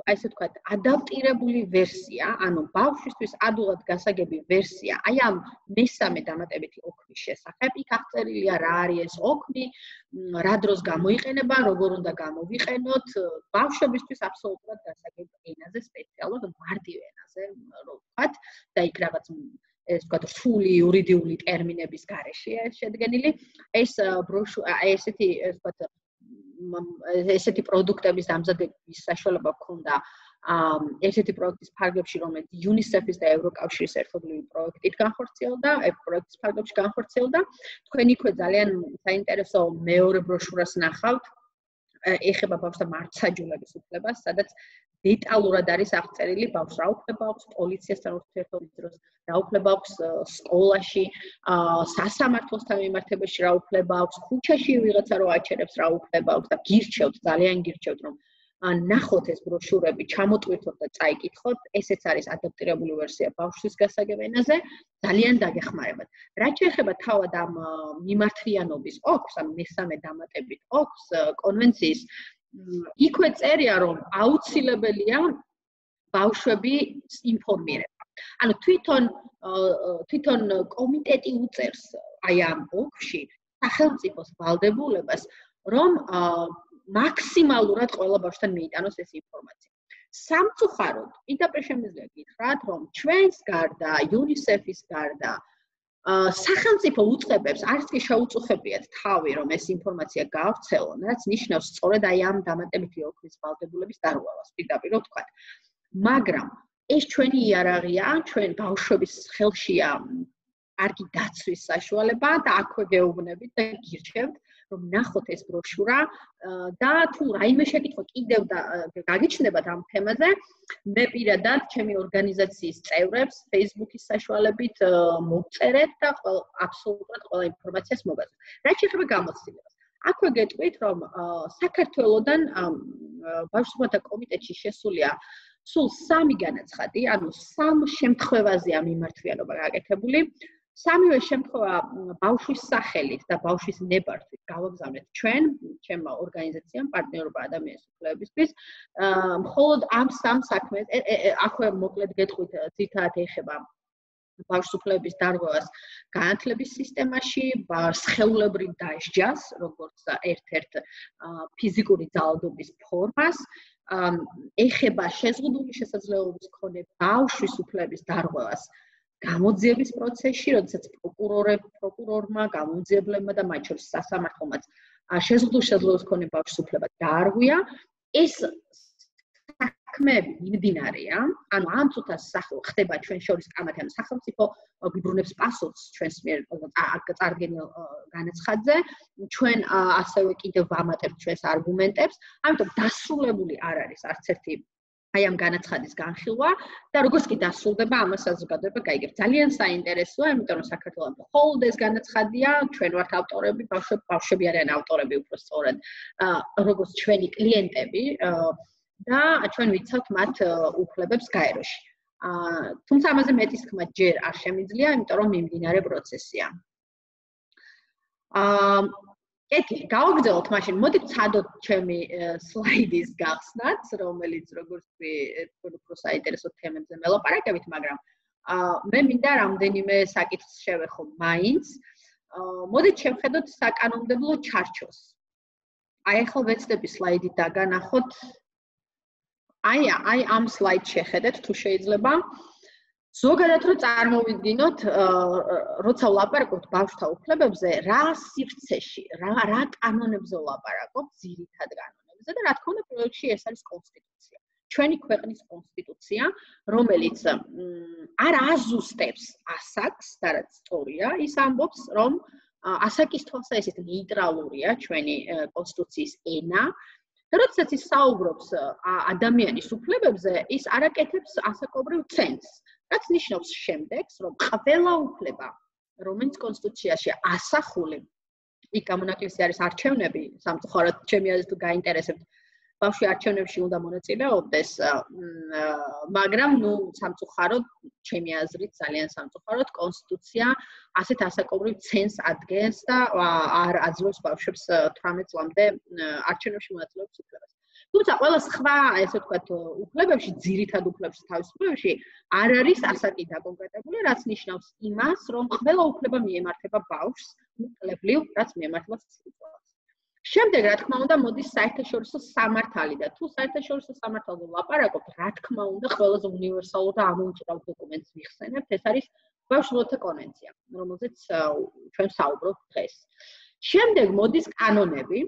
ასე ვთქვათ, ადაპტირებული ვერსია, ანუ ბავშვისთვის ადვილად გასაგები ვერსია, აი ამ მესამე დამატებითი ოქმის შესახებ. იქ აღწერილია რა არის ეს ოქმი, რა დროს გამოიყენება, როგორ უნდა გამოვიყენოთ, ბავშვებისთვის აბსოლუტურად გასაგებ ენაზე, სპეციალურად მარტივ ენაზე, რო ვთქვათ, და იქ რაღაც ეს ვთქვათ, რთული იურიდიული ტერმინების გარეშეა შედგენილი. ეს ესეთი ვთქვათ ესეთი პროდუქტების დამზადების საშუალება გქონდა ერთ-ერთი პროექტის ფარგლებში, რომელიც UNICEF-ის და ევროკავშირის ერთობლივი პროექტით განხორციელდა, პროექტის ფარგლებში განხორციელდა. თქვენ იქვე ძალიან საინტერესო მეორე ბროშურას ნახავთ, ეხება ბავშვთა მართლმსაჯულების უფლებას, სადაც დეტალურად არის აღწერილი ბავშვს რა უფლება აქვს პოლიციასთან ურთიერთობის დროს, რა უფლება აქვს სკოლაში, სასამართლოსთან მიმართებაში რა უფლება აქვს, ქუჩაში ვიღაცა რო აჩერებს რა უფლება აქვს და გირჩევთ, ძალიან გირჩევთ, რომ ნახოთ ეს ბროშურები, ჩამოტვირთოთ და წაიკითხოთ, ესეც არის ადაპტირებული ვერსია ბავშვის გასაგებ ენაზე, ძალიან დაგეხმარებათ. რაც შეეხება თავად ამ მიმართვიანობის ოქს, ამ მესამე დამატებით ოქს კონვენციის, იქვე წერია, რომ აუცილებელია ბავშვების ინფორმირება. ანუ თვითონ კომიტეტი უწევს აი ამ ოქში სახელმწიფოს ვალდებულებას, რომ მაქსიმალურად ყველა ბავშვთან მიიტანოს ეს ინფორმაცია. სამწუხაროდ, პირდაპირ შემიძლია გითხრათ, რომ ჩვენს გარდა, UNICEF-ის გარდა, სახელმწიფო უწყებებს არც კი შეუწუხებიათ თავი, რომ ეს ინფორმაცია გაავრცელონ, რაც ნიშნავს სწორედ აი ამ დამატებითი ოქრის ვალდებულების დარღვევას, პირდაპირ ვთქვათ. მაგრამ ეს ჩვენი იარაღია, ჩვენ ბავშვების ხელშია კარგი დაცვის საშუალება და აქვე გეუბნებით და გირჩევთ, რომ ნახოთ ეს ბროშურა და თუ რაიმე შეკითხვა კიდევ გაგიჩნდებათ ამ თემაზე, მე პირადად ჩემი ორგანიზაციის წევრებს Facebook-ის საშუალებით მოგწერეთ და აბსოლუტურად ყველა ინფორმაციას მოგაძლევთ. რაც შეეხება გამოცდილებას, აქვე გეტყვით, რომ საქართველოსთან ბავშვთა კომიტეტში შესულია სულ 3 განაცხადი, ანუ 3 შემთხვევაზეა მიმართვიანობა გაკეთებული. სამივე შემთხვევა ბავშვის სახელით და ბავშვის ნებართვით გავაგზავნეთ ჩვენ ჩემმა ორგანიზაციამ პარტნიორობა ადამიანის უფლებებისთვის. მხოლოდ ამ სამ საქმეს აქვე მოკლედ გეტყვით ძირითადად ეხება ბავშვს უფლებების დარღვევას განათლების სისტემაში, სხეულებრივ დასჯას, როგორც ერთ-ერთ ფიზიკური ძალადობის ფორმას, ეხება შეზღუდული შესაძლებლობის მქონე ბავშვის უფლებების დარღვევას გამოძიების პროცესში, როდესაც პროკურორმა, გამოძიებლებმა და მათ შორის სასამართლომაც შეზღუდული შესაძლებლობის მქონე ბავშვის უფლება დაარღვია. ეს საქმეები მიმდინარეა, ანუ ამ წუთას ხდება ჩვენ შორის კამათი, ანუ სახელმწიფო გვიბრუნებს პასუხს ჩვენს მიერ წარდგენილ განაცხადზე, ჩვენ ასევე კიდევ ვამატებთ ჩვენს არგუმენტებს, ამიტომ დასრულებული არ არის არც ერთი აი ამ განაცხადის განხილვა და როგორც კი დასრულდება, ამას საზოგადოება გაიგებს. ძალიან საინტერესოა, იმიტომ რომ საქართველოს მხოლოდ ეს განაცხადია, ჩვენ ვართ ავტორები, ბავშვები არიან ავტორები უბრალოდ, როგორც ჩვენი კლიენტები და ჩვენ ვიცავთ მათ უფლებებს გაეროში. თუმცა ამაზე მეტის თქმა ჯერ არ შემიძლია, იმიტომ რომ მიმდინარე პროცესია. კეთილი, გავაგრძელოთ მაშინ. მოდით ვცადოთ ჩემი სლაიდის გახსნაც, რომელიც როგორც თქვენ უფრო საინტერესო თემებზე მელაპარაკებით, მაგრამ მე მინდა რამდენიმე საკითხს შევეხო მაინც. მოდით შევხედოთ საკანონმდებლო ჩარჩოს. აი ახლა ვეცდები სლაიდი დაგანახოთ. აი ამ სლაიდს შეხედეთ თუ შეიძლება. ზოგადად რო წარმოვიდგინოთ, როცა ვლაპარაკობთ ბავშვთა უფლებებზე, რა სივრცეში, რა კანონებზე ვლაპარაკობთ, ძირითად კანონებზე და რა თქმა უნდა, პროექტში ეს არის კონსტიტუცია. ჩვენი ქვეყნის კონსტიტუცია, რომელიც არ აზუსტებს ასაკს და რაც სწორია, ის ამბობს, რომ ასაკის თვალსაზრისით ნეიტრალურია ჩვენი კონსტიტუციის ენა. და როდესაც ის საუბრობს ადამიანის უფლებებზე, ის არ აკეთებს ასაკობრივ ცენს. რაც ნიშნავს შემდეგს, რომ ყველა უფლება, რომელიც კონსტიტუციაში ასახული, იქ გამონაკლისი არის არჩევნები, სამწუხაროდ ჩემი აზრით თუ გაინტერესებთ, ბავშვი არჩევნებში უნდა მონაწილეობდეს, მაგრამ სამწუხაროდ, ჩემი აზრით, ძალიან სამწუხაროდ, კონსტიტუცია ასეთ ასაკობრივ ცენს ადგენს და არ აძლევს ბავშვებს 18 წლამდე არჩევნებში მონაწილეობის უფლებას. თუმცა ყველა სხვა, ესე ვთქვათ, უფლებებში, ძირითად უფლებებში, თავისუფლებებში არ არის ასაკი დაკონკრეტებული, რაც ნიშნავს იმას, რომ ყველა უფლება მიემართება ბავშვს, უფლებრივ, რაც მიემართება სიცოცხლეს. შემდეგ, რა თქმა უნდა, მოდის საერთაშორისო სამართალი და თუ საერთაშორისო სამართალზე ვლაპარაკობთ, რა თქმა უნდა, ყველაზე უნივერსალურ და ამოუჭრავ დოკუმენტს ვიხსენებთ, ეს არის ბავშვთა კონვენცია, რომელზეც ჩვენ საუბრობთ დღეს. შემდეგ მოდის კანონები,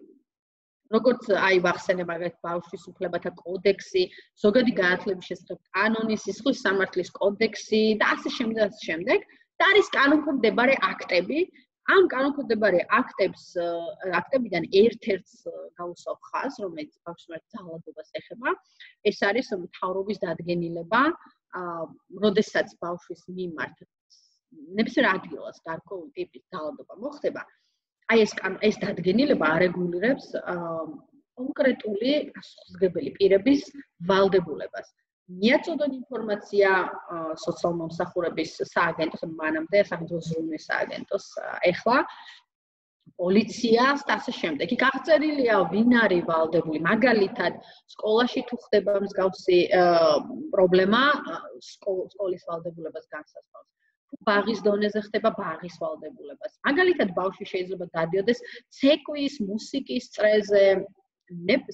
როგორც აი ვახსენებ მაგათ ბავშვის უფლებათა კოდექსი, ზოგადი განათლების შესახებ კანონი, სისხლის სამართლის კოდექსი და ასე შემდეგ და არის კანონქვემდებარე აქტები. ამ კანონქვემდებარე აქტებიდან ერთ-ერთს გავუსვავ ხაზს, რომელიც ბავშვთა ძალადობას ეხება. ეს არის მთავრობის დადგენილება, როდესაც ბავშვის მიმართ ნებისმიერ ადგილას გარკვეული ტიპის ძალადობა მოხდება. აი ეს დადგენილება არეგულირებს კონკრეტული პასუხისმგებელი პირების ვალდებულებას. მიაწოდონ ინფორმაცია სოციალმომსახურების სააგენტოს, მანამდე სახელმწიფო ზრუნვის სააგენტოს, ეხლა პოლიციას და ასე შემდეგ. იქ აღწერილია ვინ არის ვალდებული, მაგალითად, სკოლაში თუ ხდება მსგავსი პრობლემა, სკოლის ვალდებულებას განსაზღვრავს. ბაღის დონეზე ხდება ბაღის ვალდებულებას. მაგალითად, ბავშვი შეიძლება დადიოდეს ცეკვის, მუსიკის წრეზე,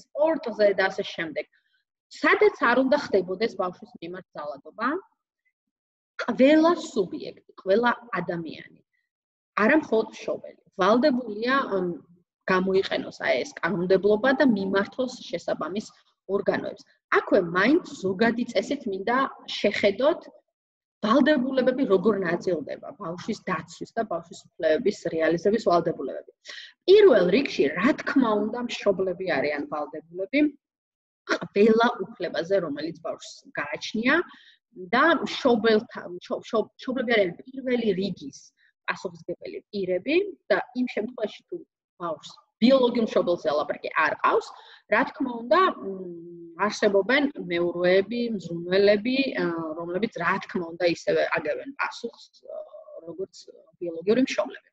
სპორტზე და ასე შემდეგ. სადაც არ უნდა ხდებოდეს ბავშვის მიმართ ძალადობა, ყველა სუბიექტი, ყველა ადამიანი, არა მხოლოდ მშობელი, ვალდებულია გამოიყენოს ეს კანონმდებლობა და მიმართოს შესაბამის ორგანოებს. აქვე მაინც ზოგადი წესით მინდა შეხედოთ ვალდებულებები როგორ ნაწილდება ბავშვის დაცვის და ბავშვის უფლებების რეალიზების ვალდებულებები. პირველ რიგში, რა თქმა უნდა, მშობლები არიან ვალდებულები ყველა უფლებაზე, რომელიც ბავშვს გააჩნია და მშობლები არიან პირველი რიგის პასუხისმგებელი პირები და იმ შემთხვევაში თუ ბავშვს ბიოლოგიურ მშობელს ელაპარაკი არ ყავს, რა თქმა უნდა, არსებობენ მეურვეები, მზრუნველები, რომლებიც რა თქმა უნდა ისევე აგებენ პასუხს, როგორც ბიოლოგიური მშობლები.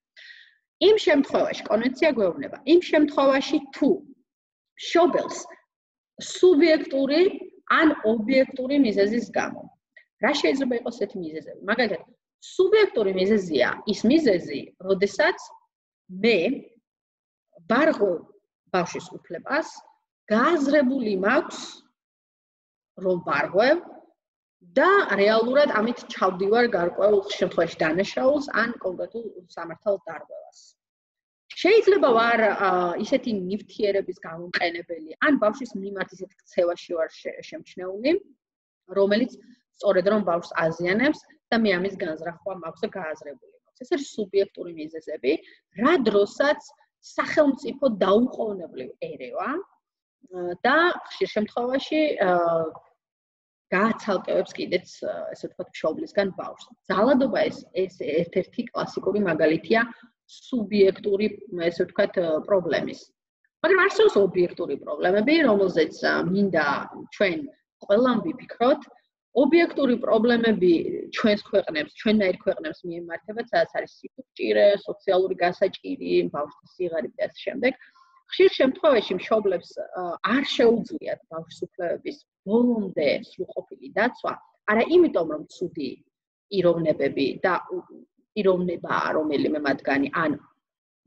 იმ შემთხვევაში კონვენცია გვეუბნება, იმ შემთხვევაში თუ მშობელს სუბიექტური ან ობიექტური მიზეზის გამო. რა შეიძლება იყოს ესეთი მიზეზები? მაგალითად, სუბიექტური მიზეზია ის მიზეზი, როდესაც მე ვარღვევ ბავშვის უფლებას, გააზრებული მაქვს, რომ ვარღვევ და რეალურად ამით ჩავდივარ გარკვეულ შემთხვევაში დანაშაულს ან კონკრეტულ სამართალ დარღვევას. შეიძლება ვარ ისეთი ნივთიერების გამომყენებელი, ან ბავშვის მიმართ ისეთი ქცევაში ვარ შემჩნეული, რომელიც სწორედ რომ ბავშვს აზიანებს და მე ამის განზრახვა მაქვს და გააზრებული მაქვს. ეს არის სუბიექტური მიზეზები, რა დროსაც სახელმწიფო დაუყოვნებლივ ერევა და ხშირ შემთხვევაში გააცალკევებს კიდეც, ესე ვთქვათ, მშობლისგან ბავშვს. ძალადობა ეს ერთ-ერთი კლასიკური მაგალითია სუბიექტური, ესე ვთქვათ, პრობლემის. მაგრამ არსებობს ობიექტური პრობლემები, რომელზეც მინდა ჩვენ ყველამ ვიფიქროთ. ობიექტური პრობლემები ჩვენს ქვეყნებს, ჩვენნაირ ქვეყნებს მიემართებათ, სადაც არის სიკვდილი, სოციალური გასაჭირი, ბავშვთა სიღარიბე და ასე შემდეგ. ხშირ შემთხვევაში მშობლებს არ შეუძლიათ ბავშვის უფლებების ბოლომდე სრულყოფილი დაცვა, არა იმიტომ, რომ ცუდი პიროვნებები და პიროვნებაა რომელიმე მათგანი, ან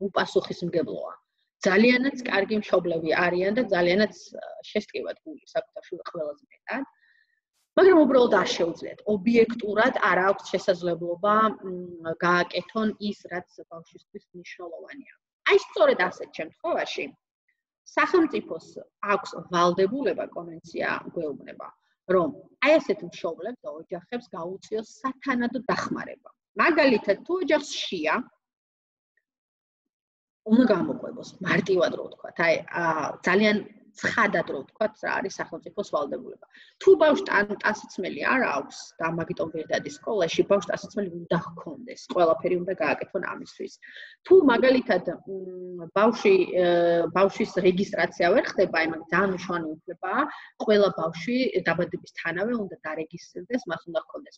უპასუხისმგებლოა. ძალიანაც კარგი მშობლები არიან და ძალიანაც შესტკივათ გული საკუთარ შვილს ყველაზე მეტად. მაგრამ უბრალოდ არ შეუძლიათ. ობიექტურად არ აქვს შესაძლებლობა გააკეთონ ის, რაც ბავშვისთვის მნიშვნელოვანია. აი სწორედ ასეთ შემთხვევაში სახელმწიფოს აქვს ვალდებულება, კონვენცია გვეუბნება, რომ აი ასეთ მშობლებს და ოჯახებს გაუწიოს სათანადო დახმარება. მაგალითად, თუ ოჯახს შია, უნდა გამოყვებოს მარტივად რო ვთქვათ, აი ძალიან ცხადად რო ვთქვათ, რა არის სახელმწიფოს ვალდებულება. თუ ბავშვს ტანსაცმელი არ აქვს და მაგიტომ ვერ დადის სკოლაში, ბავშვს ტანსაცმელი უნდა ჰქონდეს, ყველაფერი უნდა გააკეთონ ამისთვის. თუ მაგალითად ბავშვის რეგისტრაცია ვერ ხდება, აი მაგ ძალიან მნიშვნელოვანი უფლებაა, ყველა ბავშვი დაბადებისთანავე უნდა დარეგისტრდეს, მას უნდა ჰქონდეს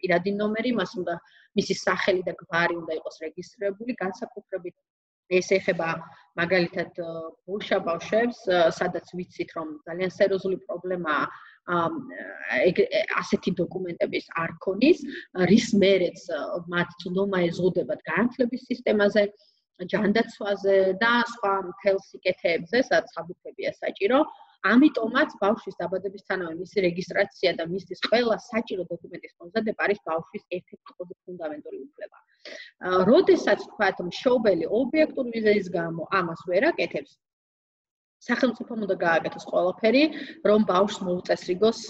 პირადი ნომერი, მას უნდა მისი სახელი და გვარი უნდა იყოს რეგისტრირებული, განსაკუთრებით ეს ეხება მაგალითად ბავშვ ბავშვებს, სადაც ვიცით, რომ ძალიან სერიოზული პრობლემაა ასეთი დოკუმენტების არ ქონის, რის მერეც მათ ცდომა ეზღუდებათ განათლების სისტემაზე, ჯანდაცვაზე და სხვა მთელ სიკეთეებზე, სადაც ხაბუქებია საჭირო. ამიტომაც ბავშვის დაბადებისთანავე მისი რეგისტრაცია და მისთვის ყველა საჭირო დოკუმენტის მომზადება არის ბავშვის ერთ-ერთი ყველაზე ფუნდამენტური უფლება. როდესაც თქვათ მშობელი ობიექტური მიზეზის გამო ამას ვერ აკეთებს, სახელმწიფომ უნდა გააკეთოს ყველაფერი, რომ ბავშვს მოუწესრიგოს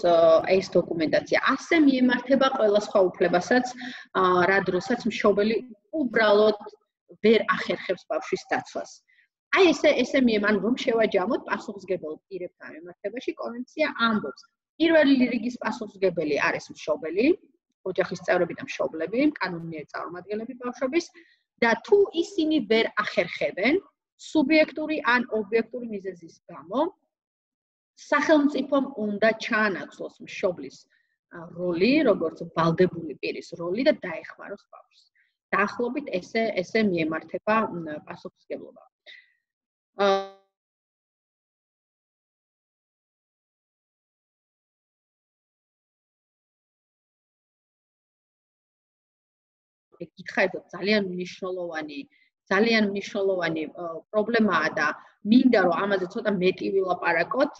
ეს დოკუმენტაცია. ასე მიემართება ყველა სხვა უფლებასაც, რა დროსაც მშობელი უბრალოდ ვერ ახერხებს ბავშვის დაცვას. აი ესე მიემან რომ შევაჯამოთ პასუხისმგებელ პირებთან მიმართებაში, კონვენცია ამბობს. პირველი რიგის პასუხისმგებელი არის მშობელი, ოჯახის წევრები და მშობლები, კანონიერი წარმომადგენლები ბავშვების და თუ ისინი ვერ ახერხებენ სუბიექტური ან ობიექტური მიზეზის გამო, სახელმწიფომ უნდა ჩაანაცვლოს მშობლის როლი, როგორც ვალდებული პირის როლი და დაეხმაროს ბავშვს. დაახლოებით ესე მიემართება პასუხისმგებლობა. გითხარით ძალიან მნიშვნელოვანი პრობლემაა და მინდა რომ ამაზე ცოტა მეტი ვილაპარაკოთ,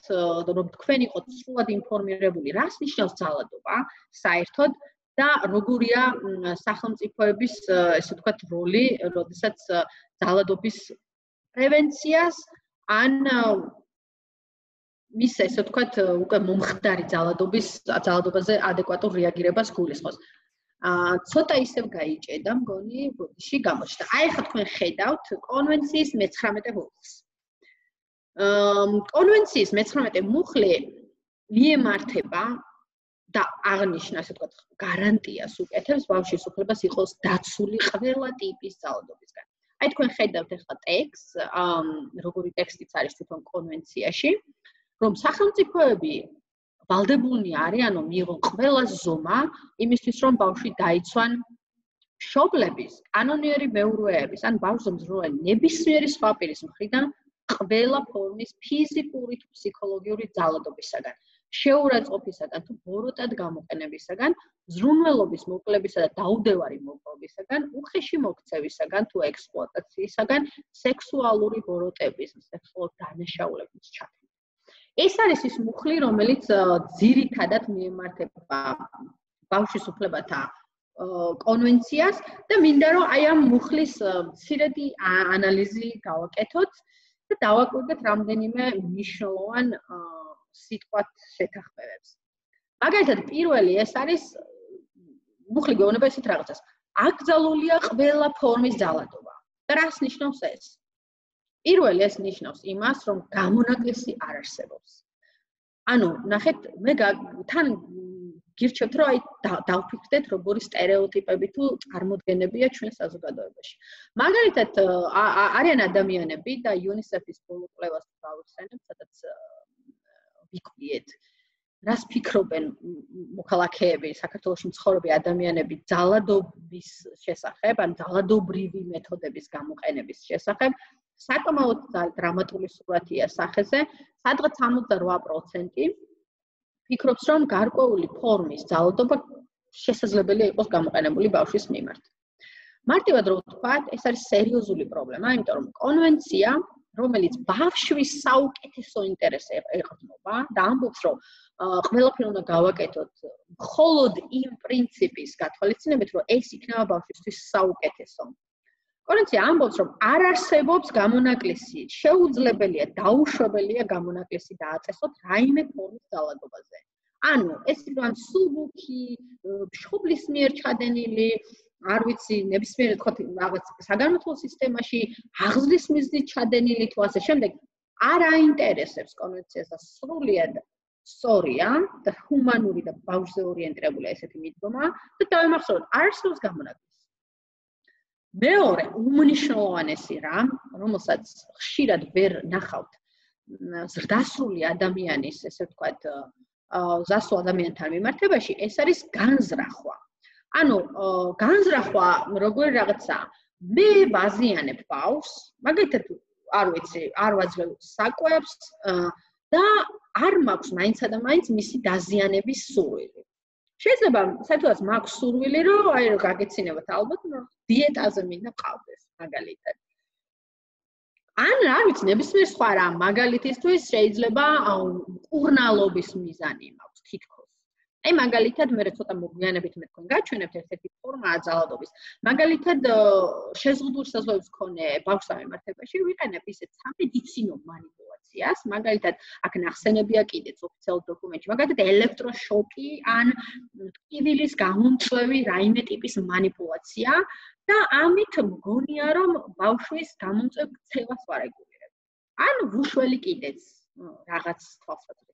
რომ თქვენ იყოთ სრულად ინფორმირებული, რას ნიშნავს ძალადობა საერთოდ და როგორია სახელმწიფოების, ესე ვთქვათ, როლი, როდესაც ძალადობის პრევენციას ან მის, ესე ვთქვათ, უკვე მომხდარი ძალადობაზე ადეკვატურ რეაგირებას გულისხმობს. ცოტა ისევ გაიჭედა, მგონი, ბოდიში გამოჩნდა. აი ხა თქვენ ხედავთ კონვენციის 19 მუხლს. კონვენციის 19 მუხლი მიემართება და აღნიშნა, ასე ვთქვათ, გარანტიას უკეთებს ბავშვის უფლებას იყოს დაცული ყველა ტიპის ძალადობისგან. აი თქვენ ხედავთ ახლა ტექსტს, როგორი ტექსტიც არის თვითონ კონვენციაში, რომ სახელმწიფოები ვალდებულნი არიანო მიიღონ ყველა ზომა იმისთვის, რომ ბავშვი დაიცვან მშობლების, კანონიერი მეურვეების ან ბავშვზე მზრუნველი ნებისმიერი სხვა პირის მხრიდან ყველა ფორმის ფიზიკური თუ ფსიქოლოგიური ძალადობისაგან, შეურაცხყოფისაგან თუ ბოროტად გამოყენებისაგან, ზრუნველობის მოკლებისა და დაუდევარი მოპყრობისაგან, უხეში მოქცევისაგან თუ ექსპლუატაციისაგან, სექსუალური ბოროტების, სექსუალური დანაშაულების ჩათვლით. ეს არის ის მუხლი, რომელიც ძირითადად მიემართება ბავშვის უფლებათა კონვენციას და მინდა რომ აი ამ მუხლის მცირედი ანალიზი გავაკეთოთ და დავაკვირდეთ რამდენიმე მნიშვნელოვან სიტყვათ შეთანხმებებს. მაგალითად, პირველი ეს არის მუხლი გვეუბნება ისეთ რაღაცას. აკრძალულია ყველა ფორმის ძალადობა. და რას ნიშნავს ეს? პირველი ეს ნიშნავს იმას, რომ გამონაკლისი არ არსებობს. ანუ, ნახეთ, მე თან გირჩევთ, რომ აი დავფიქრდეთ, როგორი სტერეოტიპები თუ წარმოდგენებია ჩვენ საზოგადოებაში. მაგალითად, არიან ადამიანები და UNICEF-ის ბოლო კვლევას გავიხსენებ, სადაც ვიკვიეთ, რას ფიქრობენ მოქალაქეები, საქართველოში მცხოვრები ადამიანები ძალადობის შესახებ, ან ძალადობრივი მეთოდების გამოყენების შესახებ. საკმაოდ დრამატული სურათია სახეზე, სადღაც 68% ფიქრობს, რომ გარკვეული ფორმის ძალადობა შესაძლებელია იყოს გამოყენებული ბავშვის მიმართ. მარტივად რო ვთქვათ, ეს არის სერიოზული პრობლემა, იმიტომ რომ კონვენცია, რომელიც ბავშვის საუკეთესო ინტერესს ეყრდნობა და ამბობს, რომ ყველაფერი უნდა გავაკეთოთ მხოლოდ იმ პრინციპის გათვალისწინებით, რომ ეს იქნება ბავშვისთვის საუკეთესო. კონვენცია ამბობს, რომ არ არსებობს გამონაკლისი, შეუძლებელია, დაუშვებელია გამონაკლისი დააწესოთ რაიმე ფორმის ძალადობაზე. ანუ, ეს იქნება სუბუქი, მშობლის მიერ ჩადენილი, არ ვიცი, ნებისმიერ თქვათ რაღაც საგანმანათლებლო სისტემაში, აღზრდის მიზნით ჩადენილი თუ ასე შემდეგ, არ აინტერესებს კონვენციას და სრულიად სწორია და ჰუმანური და ბავშვზე ორიენტირებულია ესეთი მიდგომა და დავიმახსოვროთ, არ არსებობს გამონაკლისი. მეორე უმნიშვნელოვანესი რამ, რომელსაც ხშირად ვერ ნახავთ ზრდასრული ადამიანის, ესე ვთქვათ, ზრდასრულ ადამიანთან მიმართებაში, ეს არის განზრახვა. ანუ, განზრახვა როგორი რაღაცაა? მე ვაზიანებ ბავშვს, მაგალითად, არ ვიცი, არ ვაძლევ საკვებს და არ მაქვს მაინცსა და მაინც მისი დაზიანების სურვილი. შეიძლება საერთოდ მაქვს სურვილი, რომ აი რომ გაგეცინებათ ალბათ, რომ დიეტაზე მინდა ყავდეს, მაგალითად. ან არ ვიცი, ნებისმიერ სხვა რამ, მაგალითისთვის შეიძლება მკურნალობის მიზანი მაქვს თითქოს. აი მაგალითად, მე ცოტა მოგვიანებით მე თქვენ გაჩვენებთ ერთ-ერთი ფორმაა ძალადობის. მაგალითად, შეზღუდული საზღვრების მქონე ბავშვთან მიმართებაში ვიყენებ ისეთ სამედიცინო მანიპულაციას, მაგალითად, აქ ნახსენებია კიდეც ოფიციალურ დოკუმენტში, მაგალითად, ელექტროშოკი ან ტკივილის გამომწვევი რაიმე ტიპის მანიპულაცია და ამით მგონია, რომ ბავშვის გამომწვევ ქცევას ვარეგულირებ. ან ვუშველი კიდეც რაღაც თვალსაზრისით.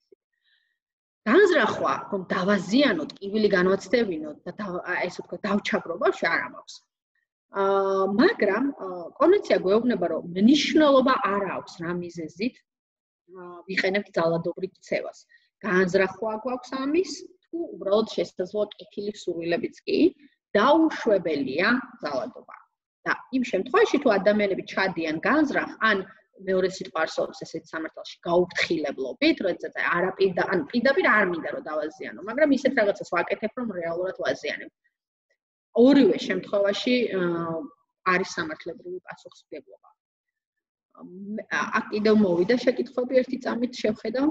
განზრახვა, რომ დავაზიანოთ, ტკივილი განვაცდებინოთ და ესე ვთქვათ, დავჩაგრო ბავშვი არ მაქვს. მაგრამ კონვენცია გვეუბნება, რომ მნიშვნელობა არ აქვს რა მიზეზით ვიყენებთ ძალადობრივ ქცევას. განზრახვა გვაქვს ამის, თუ უბრალოდ შესაძლოა კეთილი სურვილებიც კი, დაუშვებელია ძალადობა. და იმ შემთხვევაში, თუ ადამიანები ჩადიან განზრახ, ან მეორე სიტყვა არსებობს ესეთ სამართალში გაუფრთხილებლობით, როდესაც ან პირდაპირ არ მინდა რომ დავაზიანო, მაგრამ ისეთ რაღაცას ვაკეთებ, რომ რეალურად ვაზიანებ. ორივე შემთხვევაში არის სამართლებრივი პასუხისმგებლობა. აქ კიდევ მოვიდა შეკითხვები ერთი წამით შევხედავ.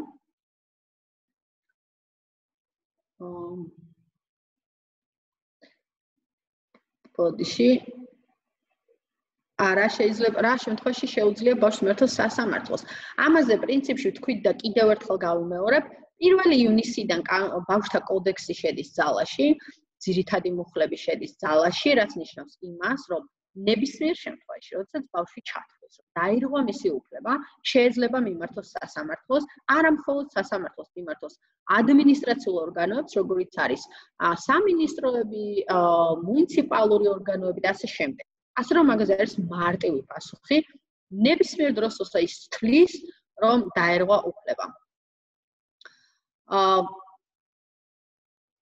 ბოდიში არა შეიძლება რა შემთხვევაში შეუძლია ბავშვს მართოს სასამართლოს. ამაზე პრინციპში ვთქვით და კიდევ ერთხელ გავიმეორებ, 1 ივნისიდან ბავშვთა კოდექსი შედის ძალაში, ძირითადი მუხლები შედის ძალაში, რაც ნიშნავს იმას, რომ ნებისმიერ შემთხვევაში, როდესაც ბავშვი ჩათვლეს, რომ დაირღვა მისი უფლება, შეიძლება მიმართოს სასამართლოს, არა მხოლოდ სასამართლოს, მიმართოს ადმინისტრაციულ ორგანოებს, როგორიც არის სამინისტროები, მუნიციპალური ორგანოები და ასე შემდეგ. ასე რომ მაგაზე არის მარტივი პასუხი, ნებისმიერ დროს როცა ის თვლის, რომ დაერღვა უფლება.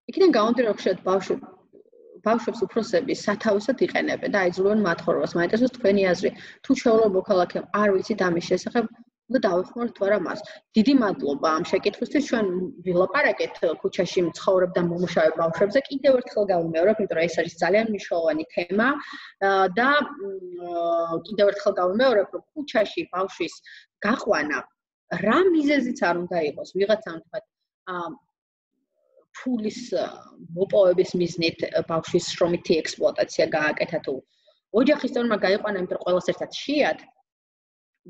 იქიდან გამომდინარე, რომ ხშირად ბავშვი ბავშვებს უფროსები სათავესად იყენებენ და აიძულებენ მათ ხორობას. მაინტერესებს თქვენი აზრი. თუ შეუძლო მოქალაქემ არ ვიცით ამის შესახებ, უნდა დავეხმაროთ თუ არა მას. დიდი მადლობა ამ შეკითხვისთვის. ჩვენ ვილაპარაკეთ ქუჩაში მცხოვრებ და მომუშავე ბავშვებზე. კიდევ ერთხელ გავიმეორებ, იმიტომ რომ ეს არის ძალიან მნიშვნელოვანი თემა და კიდევ ერთხელ გავიმეორებ, რომ ქუჩაში ბავშვის გაყვანა რა მიზეზიც არ უნდა იყოს. ვიღაცამ თქვათ ფულის მოპოვების მიზნით ბავშვის შრომითი ექსპლუატაცია გააკეთა თუ ოჯახის წევრმა გაიყვანა, იმიტომ რომ ყველას ერთად შეიათ.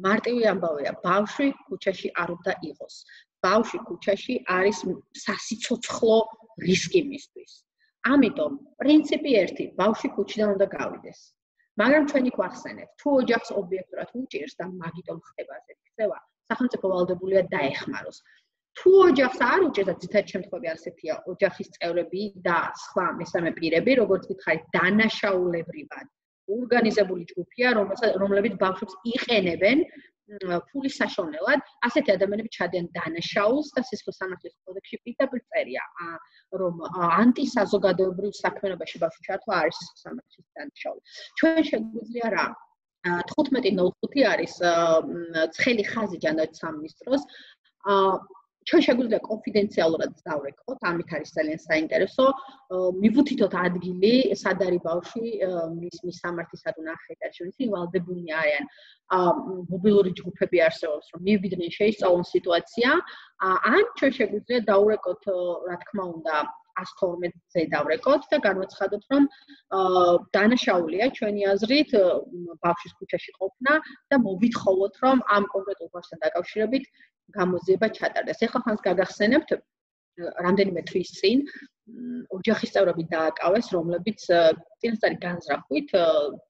მარტივი ამბავია, ბავშვი ქუჩაში არ უნდა იყოს. ბავშვი ქუჩაში არის სასიცოცხლო რისკი მისთვის. ამიტომ პრინციპი ერთი, ბავშვი ქუჩიდან უნდა გავიდეს. მაგრამ ჩვენი გვახსენეთ, თუ ოჯახს ობიექტურად უჭირს და მაგიტომ ხდება ასეთი ქცევა, სახელმწიფო ვალდებულია დაეხმაროს. თუ ოჯახს არ უჭირს და ძირითადად შემთხვევები ასეთია, ოჯახის წევრები და სხვა მესამე პირები, როგორც გითხარით, დანაშაულებრივად ორგანიზებული ჯგუფია, რომლებიც ბავშვებს იყენებენ ფულის საშოვნელად, ასეთი ადამიანები ჩადიან დანაშაულს და სისხლის სამართლის კოდექსში პირდაპირ წერია, რომ ანტისაზოგადოებრივ საქმიანობაში ბავშვი ჩართვა არის სისხლის სამართლის დანაშაული. ჩვენ შეგვიძლია რა 15:05 არის ცხელი ხაზი ჯანდაცვის სამინისტროს. ჩვენ შეგვიძლია კონფიდენციალურად დავრეკოთ, ამით არის ძალიან საინტერესო. მივუთითოთ ადგილი, სად არის ბავშვი, მის სამართლისად ნახეთ, ისინი ვალდებულნი არიან. მობილური ჯგუფები არსებობს, რომ მივიდნენ შეისწავლონ სიტუაცია. ან ჩვენ შეგვიძლია დავრეკოთ, რა თქმა უნდა, 112-ზე დავრეკოთ და განვაცხადოთ, რომ დანაშაულია ჩვენი აზრით ბავშვის ქუჩაში ყოფნა და მოვითხოვოთ, რომ ამ კონკრეტულ ბავშვთან დაკავშირებით გამოძიება ჩატარდეს. ეხლა ხანს გაგახსენებთ, რამდენიმე თვის წინ ოჯახის წევრები დააკავეს, რომლებიც წინასწარი განზრახვით,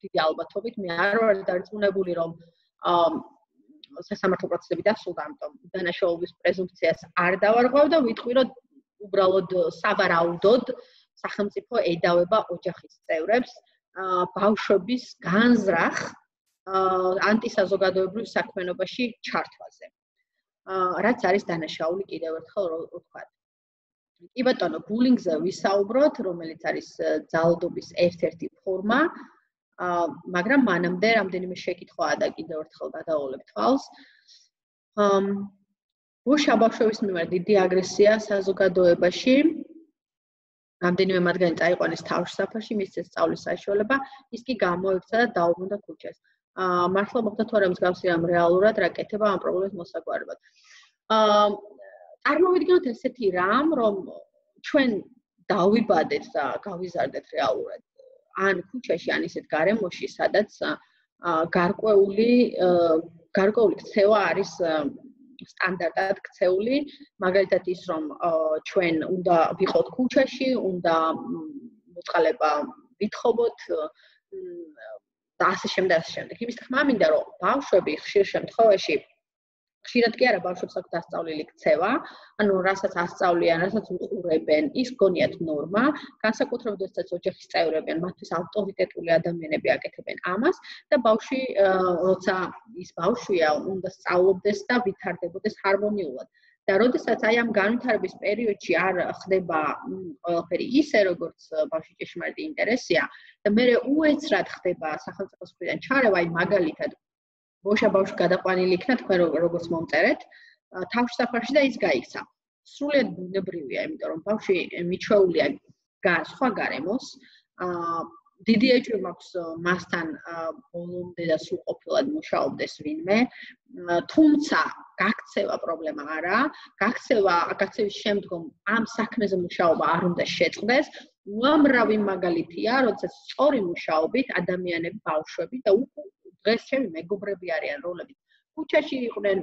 დიდი ალბათობით მე არ ვარ დარწმუნებული, რომ სასამართლო პროცესები დასრულდა, ამიტომ დანაშაულობის პრეზუმპციას არ დავარღვევ და ვიტყვი, რომ უბრალოდ სავარაუდოდ სახელმწიფო ედავება ოჯახის წევრებს ბავშვების განზრახ ანტისაზოგადოებრივ საქმიანობაში ჩართვაზე. რაც არის დანაშაული კიდევ ერთხელ ვთქვათ. კი ბატონო, ბულინგზე ვისაუბროთ, რომელიც არის ძალადობის ერთ-ერთი ფორმა, მაგრამ მანამდე რამდენიმე შეკითხვაა და კიდევ ერთხელ გადავოლებ თვალს. ბავშვა ბავშვების მიმართ დიდი აგრესია საზოგადოებაში. რამდენიმე მათგანი წაიყვანეს თავშესაფარში, მისცეს სწავლის საშუალება, ის კი გამოექცა და დაუბრუნდა ქუჩას. მართლა მოხდა თუ არა მსგავსი რამ რეალურად რა კეთება ამ პრობლემის მოსაგვარებლად. წარმოვიდგინოთ ესეთი რამ, რომ ჩვენ დავიბადეთ და გავიზარდეთ რეალურად ან ქუჩაში, ან ისეთ გარემოში, სადაც გარკვეული ქცევა არის სტანდარტად ქცეული, მაგალითად ის, რომ ჩვენ უნდა ვიყოთ ქუჩაში, უნდა მოწყალება ვითხოვოთ და ასე შემდეგ, ასე შემდეგ. იმის თქმა მინდა, რომ ბავშვები ხშირ შემთხვევაში ხშირად კი არა ბავშვებს აქვს დასწავლილი ქცევა, ანუ რასაც ასწავლიან, რასაც უყურებენ, ის გონიათ ნორმა, განსაკუთრებით როდესაც ოჯახის წევრები ან მათთვის ავტორიტეტული ადამიანები აკეთებენ ამას და ბავშვი, როცა ის ბავშვია, უნდა სწავლობდეს და ვითარდებოდეს ჰარმონიულად. და როდესაც აი ამ განვითარების პერიოდში არ ხდება ყველაფერი ისე, როგორც ბავშვის ჭეშმარიტი ინტერესია და მერე უეცრად ხდება სახელმწიფოს მხრიდან ჩარევა, აი მაგალითად ბავშვი გადაყვანილი იქნა თქვენ როგორც მომწერეთ თავშესაფარში და ის გაიქცა. სრულიად ბუნებრივია, იმიტომ რომ ბავშვი მიჩვეულია სხვა გარემოს, დიდი ეჭვი მაქვს მასთან ბოლომდე და სრულყოფილად მუშაობდეს ვინმე, თუმცა გაქცევა პრობლემა არაა, გაქცევის შემდგომ ამ საქმეზე მუშაობა არ უნდა შეწყდეს. უამრავი მაგალითია, როდესაც სწორი მუშაობით ადამიანები, ბავშვები და დღეს ჩემი მეგობრები არიან, რომლებიც ქუჩაში იყვნენ,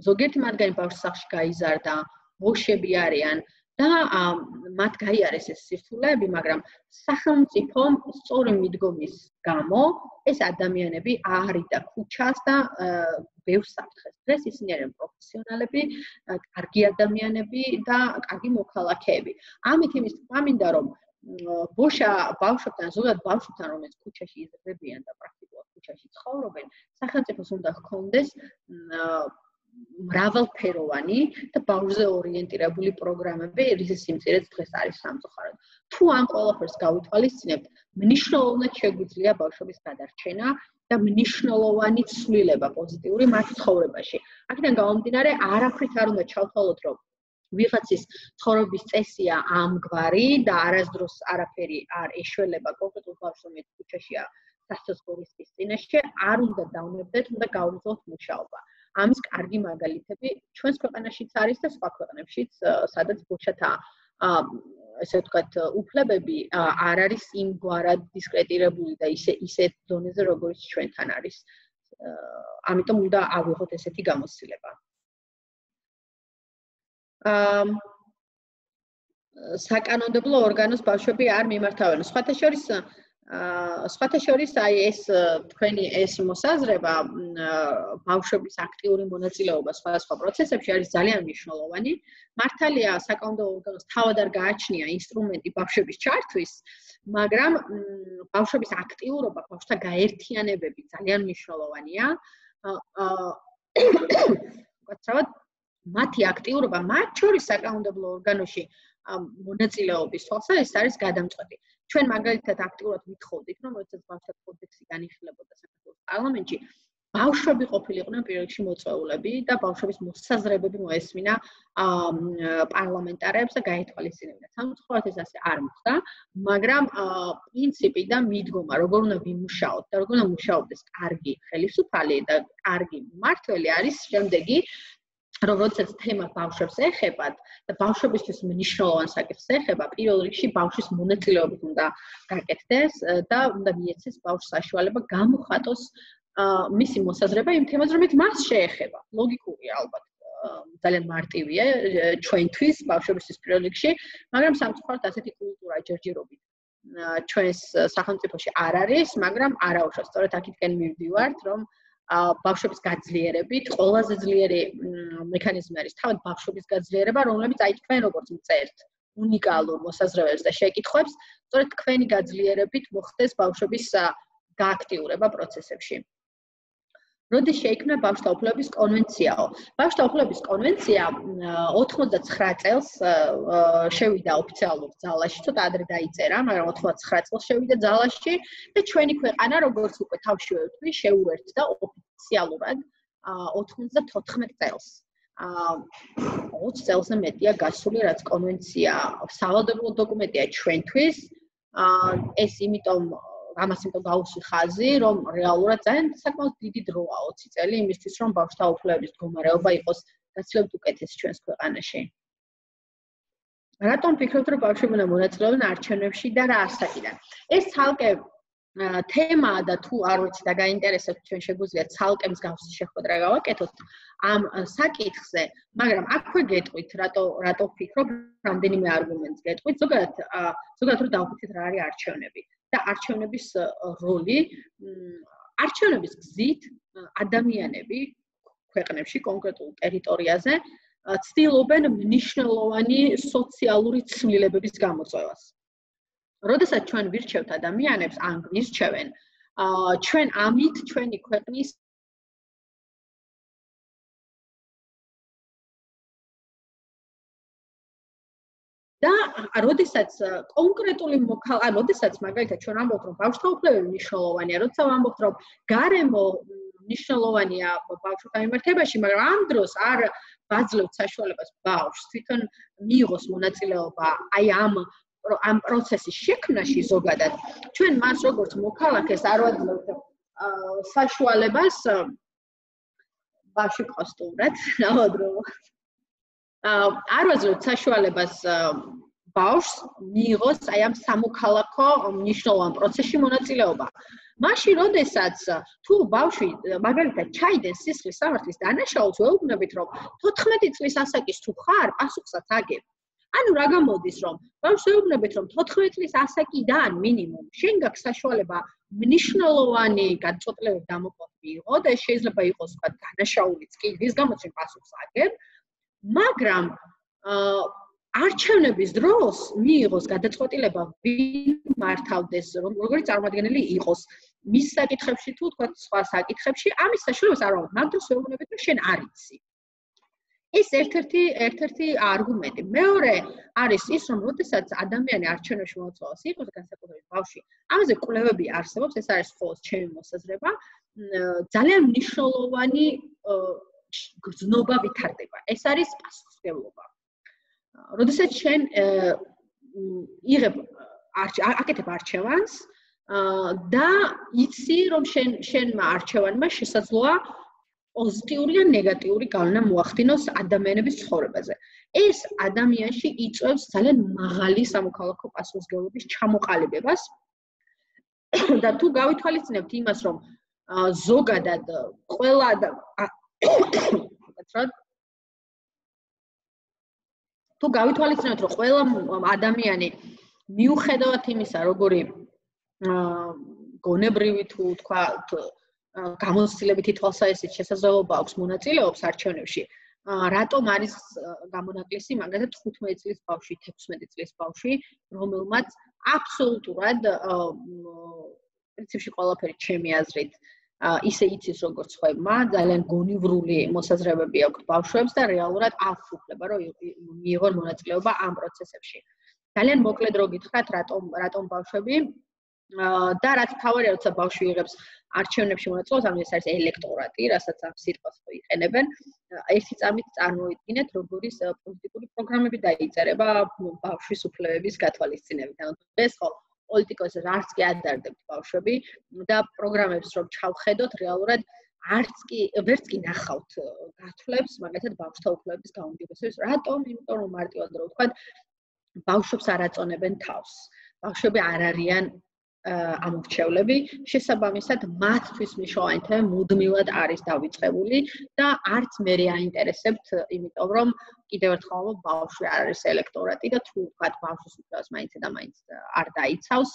ზოგიერთი მათგანი ბავშვის სახლში გაიზარდა, ბოშები არიან და მათ გაიარეს ეს სირთულეები, მაგრამ სახელმწიფომ სწორი მიდგომის გამო ეს ადამიანები აარიდა ქუჩას და ბევრს საფრთხეს. დღეს ისინი არიან პროფესიონალები, კარგი ადამიანები და კარგი მოქალაქეები. ამით იმის თქმა მინდა, რომ ბავშვებთან, ზოგადად ბავშვებთან, რომელიც ქუჩაში იზრდებიან და პრაქტიკულად ქუჩაში ცხოვრობენ, სახელმწიფოს უნდა ჰქონდეს მრავალფეროვანი და ბავშვზე ორიენტირებული პროგრამები, რის სიმწირეც დღეს არის სამწუხაროდ. თუ ამ ყველაფერს გავითვალისწინებთ, მნიშვნელოვნად შეგვიძლია ბავშვების გადარჩენა და მნიშვნელოვანი ცვლილება პოზიტიური მათ ცხოვრებაში. აქედან გამომდინარე, არაფრით არ უნდა ჩავთვალოთ, რომ ვიღაცის ცხოვრების წესია ამგვარი და არასდროს არაფერი არ ეშველება კონკრეტულ ბავშვს, რომელიც ქუჩაშია სასწავლებლის წინაშე, არ უნდა დავნებდეთ, უნდა გავუძლოთ მუშაობა. ამის კარგი მაგალითები ჩვენს ქვეყანაშიც არის და სხვა ქვეყნებშიც, სადაც ბოჩათა ესე ვთქვათ, უფლებები არ არის იმგვარად დისკრეტირებული და ისეთ დონეზე, როგორც ჩვენთან არის. ამიტომ უნდა ავიღოთ ესეთი გამოცდილება. საკანონმდებლო ორგანოს ბავშვები არ მიმართავენ. სხვათა შორის აი ეს თქვენი ეს მოსაზრება ბავშვების აქტიური მონაწილეობა სხვადასხვა პროცესებში არის ძალიან მნიშვნელოვანი. მართალია საკანონმდებლო ორგანოს თავად არ გააჩნია ინსტრუმენტი ბავშვების ჩართვის, მაგრამ ბავშვების აქტიურობა, ბავშვთა გაერთიანებები ძალიან მნიშვნელოვანია. უკაცრავად მათი აქტიურობა, მათ შორის საკანონმდებლო ორგანოში მონაწილეობის თვალსაზრისით ეს არის გადამწყვეტი. ჩვენ მაგალითად აქტიურად ვითხოვდით, რომ როდესაც ბავშვთა კოდექსი განიხილებოდა საქართველოს პარლამენტში, ბავშვები ყოფილიყვნენ პირველ რიგში მოწვეულები და ბავშვების მოსაზრებები მოესმინა პარლამენტარებს და გაითვალისწინებდა. სამწუხაროდ ეს ასე არ მოხდა, მაგრამ პრინციპი და მიდგომა, როგორ უნდა ვიმუშაოთ და როგორ უნდა მუშაობდეს კარგი ხელისუფალი და კარგი მმართველი არის შემდეგი, რომ როდესაც თემა ბავშვებს ეხებათ და ბავშვებისთვის მნიშვნელოვან საკითხს ეხება, პირველ რიგში ბავშვის მონაწილეობით უნდა გაკეთდეს და უნდა მიეცეს ბავშვს საშუალება გამოხატოს მისი მოსაზრება იმ თემაზე, რომელიც მას შეეხება. ლოგიკურია ალბათ, ძალიან მარტივია ჩვენთვის ბავშვებისთვის პირველ რიგში, მაგრამ სამწუხაროდ ასეთი კულტურა ჯერჯერობით ჩვენს სახელმწიფოში არ არის, მაგრამ არაუშავს. სწორედ აქეთკენ მივდივართ, რომ ბავშვების გაძლიერებით ყველაზე ძლიერი მექანიზმი არის თავად ბავშვების გაძლიერება, რომლებიც აი თქვენ როგორც მწერთ უნიკალურ მოსაზრებებს და შეკითხვებს, სწორედ თქვენი გაძლიერებით მოხდეს ბავშვების გააქტიურება პროცესებში. როდის შეიქმნა ბავშვთა უფლებების კონვენციაო? ბავშვთა უფლებების კონვენცია 89 წელს შევიდა ოფიციალურ ძალაში, ცოტა ადრე დაიწერა, მაგრამ 89 წელს შევიდა ძალაში და ჩვენი ქვეყანა, როგორც უკვე თავში ვეთქვი, შეუერთდა ოფიციალურად 94 წელს. 20 წელსზე მეტია გასული, რაც კონვენცია სავალდებულო დოკუმენტია ჩვენთვის. ეს ამას იმიტომ გავუსვი ხაზი, რომ რეალურად ძალიან საკმაოდ დიდი დროა 20 წელი იმისთვის, რომ ბავშვთა უფლებების მდგომარეობა იყოს გაცილებით უკეთესი ჩვენს ქვეყანაში. რატომ ფიქრობთ, რომ ბავშვები უნდა მონაწილეობდნენ არჩევნებში და რა ასაკიდან? ეს ცალკე თემაა და თუ არ ვიცი და გაინტერესებთ, ჩვენ შეგვიძლია ცალკე მსგავსი შეხვედრა გავაკეთოთ ამ საკითხზე, მაგრამ აქვე გეტყვით, რატო ვფიქრობ, რამდენიმე არგუმენტს გეტყვით, ზოგადად რომ დავფიქრეთ რა არის არჩევნები. და არჩევნების როლი, არჩევნების გზით ადამიანები ქვეყნებში, კონკრეტულ ტერიტორიაზე ცდილობენ მნიშვნელოვანი სოციალური ცვლილებების გამოწვევას. როდესაც ჩვენ ვირჩევთ ადამიანებს, ან გვირჩევენ, ჩვენ ამით ჩვენი ქვეყნის და როდესაც კონკრეტული როდესაც მაგალითად ჩვენ ამბობთ, რომ ბავშვთა უფლებები მნიშვნელოვანია, როცა ვამბობთ, რომ გარემო მნიშვნელოვანია ბავშვთა მიმართებაში, მაგრამ ამ დროს არ ვაძლევთ საშუალებას ბავშვს თვითონ მიიღოს მონაწილეობა აი ამ პროცესის შექმნაში ზოგადად. ჩვენ მას როგორც მოქალაქეს არ ვაძლევთ საშუალებას ბავშვი ყავს სტუმრად, ნავადროვა. არ ვაძლევთ საშუალებას ბავშვს მიიღოს აი ამ სამოქალაქო მნიშვნელოვან პროცესში მონაწილეობა. მაშინ, როდესაც თუ ბავშვი მაგალითად ჩაიდენს სისხლის სამართლის დანაშაულს, ვეუბნებით, რომ 14 წლის ასაკის თუ ხარ, პასუხსაც აგებ. ანუ რა გამოდის, რომ ბავშვს ვეუბნებით, რომ 14 წლის ასაკიდან მინიმუმ შენ გაქვს საშუალება მნიშვნელოვანი გადაწყვეტილება დამოუკიდებლად მიიღო და ეს შეიძლება იყოს თქვა დანაშაულიც კი, რის გამოც შენ პასუხს აგებ. მაგრამ არჩევნების დროს მიიღოს გადაწყვეტილება ვინ მართავდეს, როგორი წარმომადგენელი იყოს მის საკითხებში თუ თქვა სხვა საკითხებში, ამის საშუალებას არ ვამბობ, მაგ დროს ვეუბნებით, რომ შენ არ იცი. ეს ერთ-ერთი არგუმენტი. მეორე არის ის, რომ როდესაც ადამიანი არჩევნებში მოაწვევას იყოს, განსაკუთრებით ბავშვი, ამაზე კვლევები არსებობს, ეს არის მხოლოდ ჩემი მოსაზრება, ძალიან მნიშვნელოვანი გრძნობა ვითარდება. ეს არის პასუხისმგებლობა. როდესაც შენ აკეთებ არჩევანს და იცი, რომ შენმა არჩევანმა შესაძლოა პოზიტიური ან ნეგატიური გავლენა მოახდინოს ადამიანების ცხოვრებაზე. ეს ადამიანში იწვევს ძალიან მაღალი სამოქალაქო პასუხისმგებლობის ჩამოყალიბებას და თუ გავითვალისწინებთ იმას, რომ ზოგადად ყველა თუ გავითვალისწინებთ, რომ ყველა ადამიანი მიუხედავად იმისა, როგორი გონებრივი თუ თქვათ გამოცდილებითი თვალსაზრისით შესაძლებლობა აქვს მონაწილეობს არჩევნებში, რატომ არის გამონაკლისი მაგალითად 15 წლის ბავშვი, 16 წლის ბავშვი, რომელმაც აბსოლუტურად პრინციპში ყველაფერი ჩემი აზრით ისე იცის როგორც ხვებმა, ძალიან გონივრული მოსაზრებები აქვს ბავშვებს და რეალურად აქვს უფლება, რომ მიიღონ მონაწილეობა ამ პროცესებში. ძალიან მოკლედ რო გითხრათ, რატომ ბავშვები და რაც თავარია, როცა ბავშვი იღებს არჩევნებში მონაწილეობას, ანუ ეს არის ელექტორატი, რასაც ამ სიტყვას იყენებენ, ერთი წამით წარმოიდგინეთ, როგორი პოლიტიკური პროგრამები დაიწერება ბავშვის უფლებების გათვალისწინებით. ანუ ეს ხო პოლიტიკოსებს არც კი ადარდებთ ბავშვები და პროგრამებს რომ ჩავხედოთ, რეალურად ვერც კი ნახავთ გათვლებს, მაგალითად ბავშვთა უფლებების გაუმჯობესების. რატომ? იმიტომ რომ მარტივად რო ვთქვათ, ბავშვებს არ აწონებენ თავს. ბავშვები არ არიან ამორჩევლები, შესაბამისად მათთვის მნიშვნელოვანი თემა მუდმივად არის დავიწყებული და არც მე აინტერესებთ, იმიტომ რომ კიდევ ერთხელ ბავშვი არ არის ელექტორატი და თუ ვთქვათ ბავშვის უფლებას მაინც და მაინც არ დაიცავს,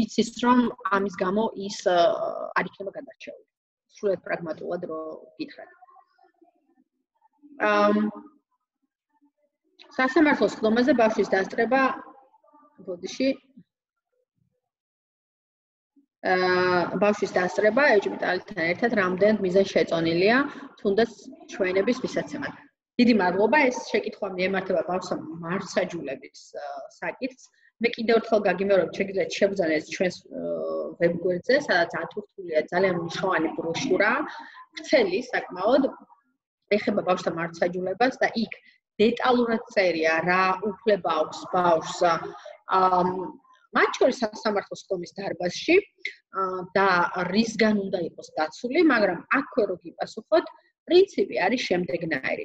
იცის რომ ამის გამო ის არ იქნება გადარჩეული. სრულად პრაგმატულად რო გითხრათ. სასამართლოს ხდომაზე ბავშვის დასწრება ბოდიში ბავშვის დასწრება ეჭვმიტანილთან ერთად რამდენად მიზანს შეწონილია, თუნდაც ჩვენების მისაცემად. დიდი მადლობა, ეს შეკითხვა მიემართება ბავშვთა მართლმსაჯულების საკითხს. მე კიდევ ერთხელ გაგიმეორებ, შეგიძლიათ შევძანეთ ჩვენს ვებგვერდზე, სადაც ათურთულია ძალიან მნიშვნელოვანი ბროშურა, ვრცელი საკმაოდ, ეხება ბავშვთა მართლმსაჯულებას და იქ დეტალურად წერია, რა უფლება აქვს ბავშვს მათ შორის სასამართლოს ხდომის დარბაზში და რისგან უნდა იყოს დაცული, მაგრამ აქვე რო გიპასუხოთ, პრინციპი არის შემდეგნაირი.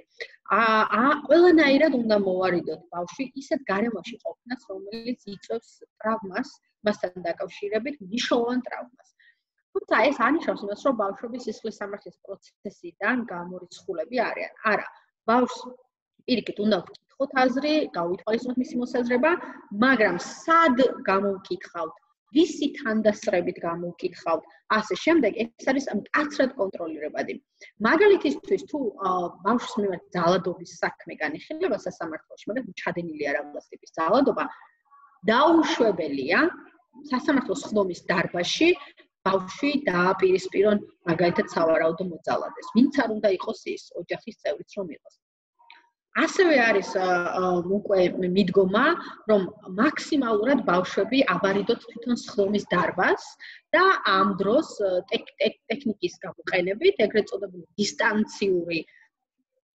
ყველანაირად უნდა მოვარიდოთ ბავშვი ისეთ გარემოში ყოფნას, რომელიც იწვევს ტრავმას, მასთან დაკავშირებით მნიშვნელოვან ტრავმას. თუმცა ეს ანიშნავს იმას, რომ ბავშვები სისხლის სამართლის პროცესიდან გამორიცხულები არიან. არა, ბავშვს პირიქით უნდა ვკითხოთ აზრი, გავითვალისწინოთ მისი მოსაზრება, მაგრამ სად გამოვკითხავთ, ვისი თანდასწრებით გამოვკითხავთ, ასე შემდეგ, ეს არის მკაცრად კონტროლირებადი. მაგალითისთვის, თუ ბავშვის მიმართ ძალადობის საქმე განიხილება სასამართლოში, მაგალითად ჩადენილია რაღაც ტიპის ძალადობა, დაუშვებელია სასამართლოს ხდომის დარბაზში ბავშვი დააპირისპირონ მაგალითად სავარაუდო მოძალადეს. ვინც არ უნდა იყოს ის, ოჯახის წევრიც რომ იყოს. ასევე არის უკვე მიდგომა, რომ მაქსიმალურად ბავშვები აბარიდოთ თვითონ ხდომის დარბაზს და ამ დროს ტექნიკის გამოყენებით, ეგრეთ წოდებული დისტანციური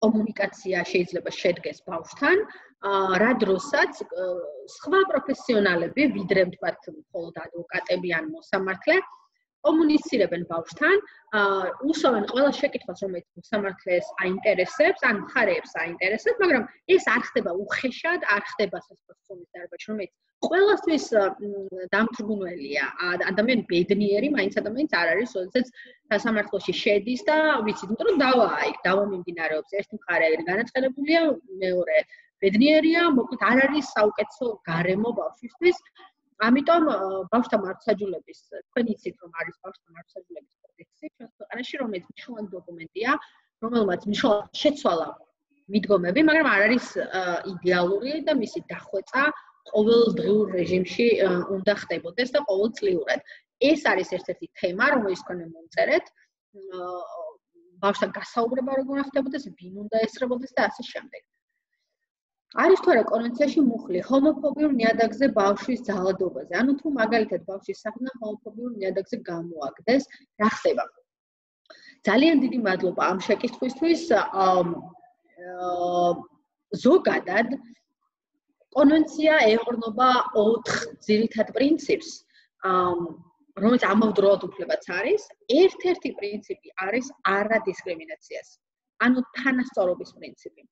კომუნიკაცია შეიძლება შედგეს ბავშვთან, რა დროსაც სხვა პროფესიონალები, ვიდრე ვთქვათ, მხოლოდ ადვოკატები ან მოსამართლე, კომუნიცირებენ ბავშვთან, უსვამენ ყველა შეკითხვას, რომელიც მოსამართლეს აინტერესებს, ან მხარეებს აინტერესებს, მაგრამ ეს არ ხდება უხეშად, არ ხდება სასამართლოს დარბაზში, რომელიც ყველასთვის დამთრგუნველია. ადამიანი ბედნიერი, მაინც ადამიანს არ არის, როდესაც სასამართლოში შედის და ვიცით, იმიტომ რომ დავა მიმდინარეობს. ერთი მხარე განაცხადებულია, მეორე ბედნიერია, მოკლედ არ არის საუკეთესო გარემო ბავშვისთვის. ამიტომ ბავშვთა მართლმსაჯულების, თქვენ იცით რომ არის ბავშვთა მართლმსაჯულების კოდექსი ჩვენს ქვეყანაში, რომელიც მნიშვნელოვანი დოკუმენტია, რომელმაც მნიშვნელოვნად შეცვალა მიდგომები, მაგრამ არ არის იდეალური და მისი დახვეწა ყოველდღიურ რეჟიმში უნდა ხდებოდეს და ყოველწლიურად. ეს არის ერთ-ერთი თემა, რომელიც თქვენ მომწერეთ. ბავშვთან გასაუბრება როგორ ხდებოდეს, ვინ უნდა ესწრებოდეს და ასე შემდეგ. არის თუ არა კონვენციაში მუხლი ჰომოფობიურ ნიადაგზე ბავშვის ძალადობაზე. ანუ თუ მაგალითად ბავშვის საფრთხე ჰომოფობიურ ნიადაგზე გამოაგდეს, რა ხდება? ძალიან დიდი მადლობა ამ შეკითხვისთვის. ზოგადად კონვენცია ეყრდნობა 4 ძირითად პრინციპს, რომელიც ამავდროულად უფლებაც არის. ერთ-ერთი პრინციპი არის არადისკრიმინაციას, ანუ თანასწორობის პრინციპი.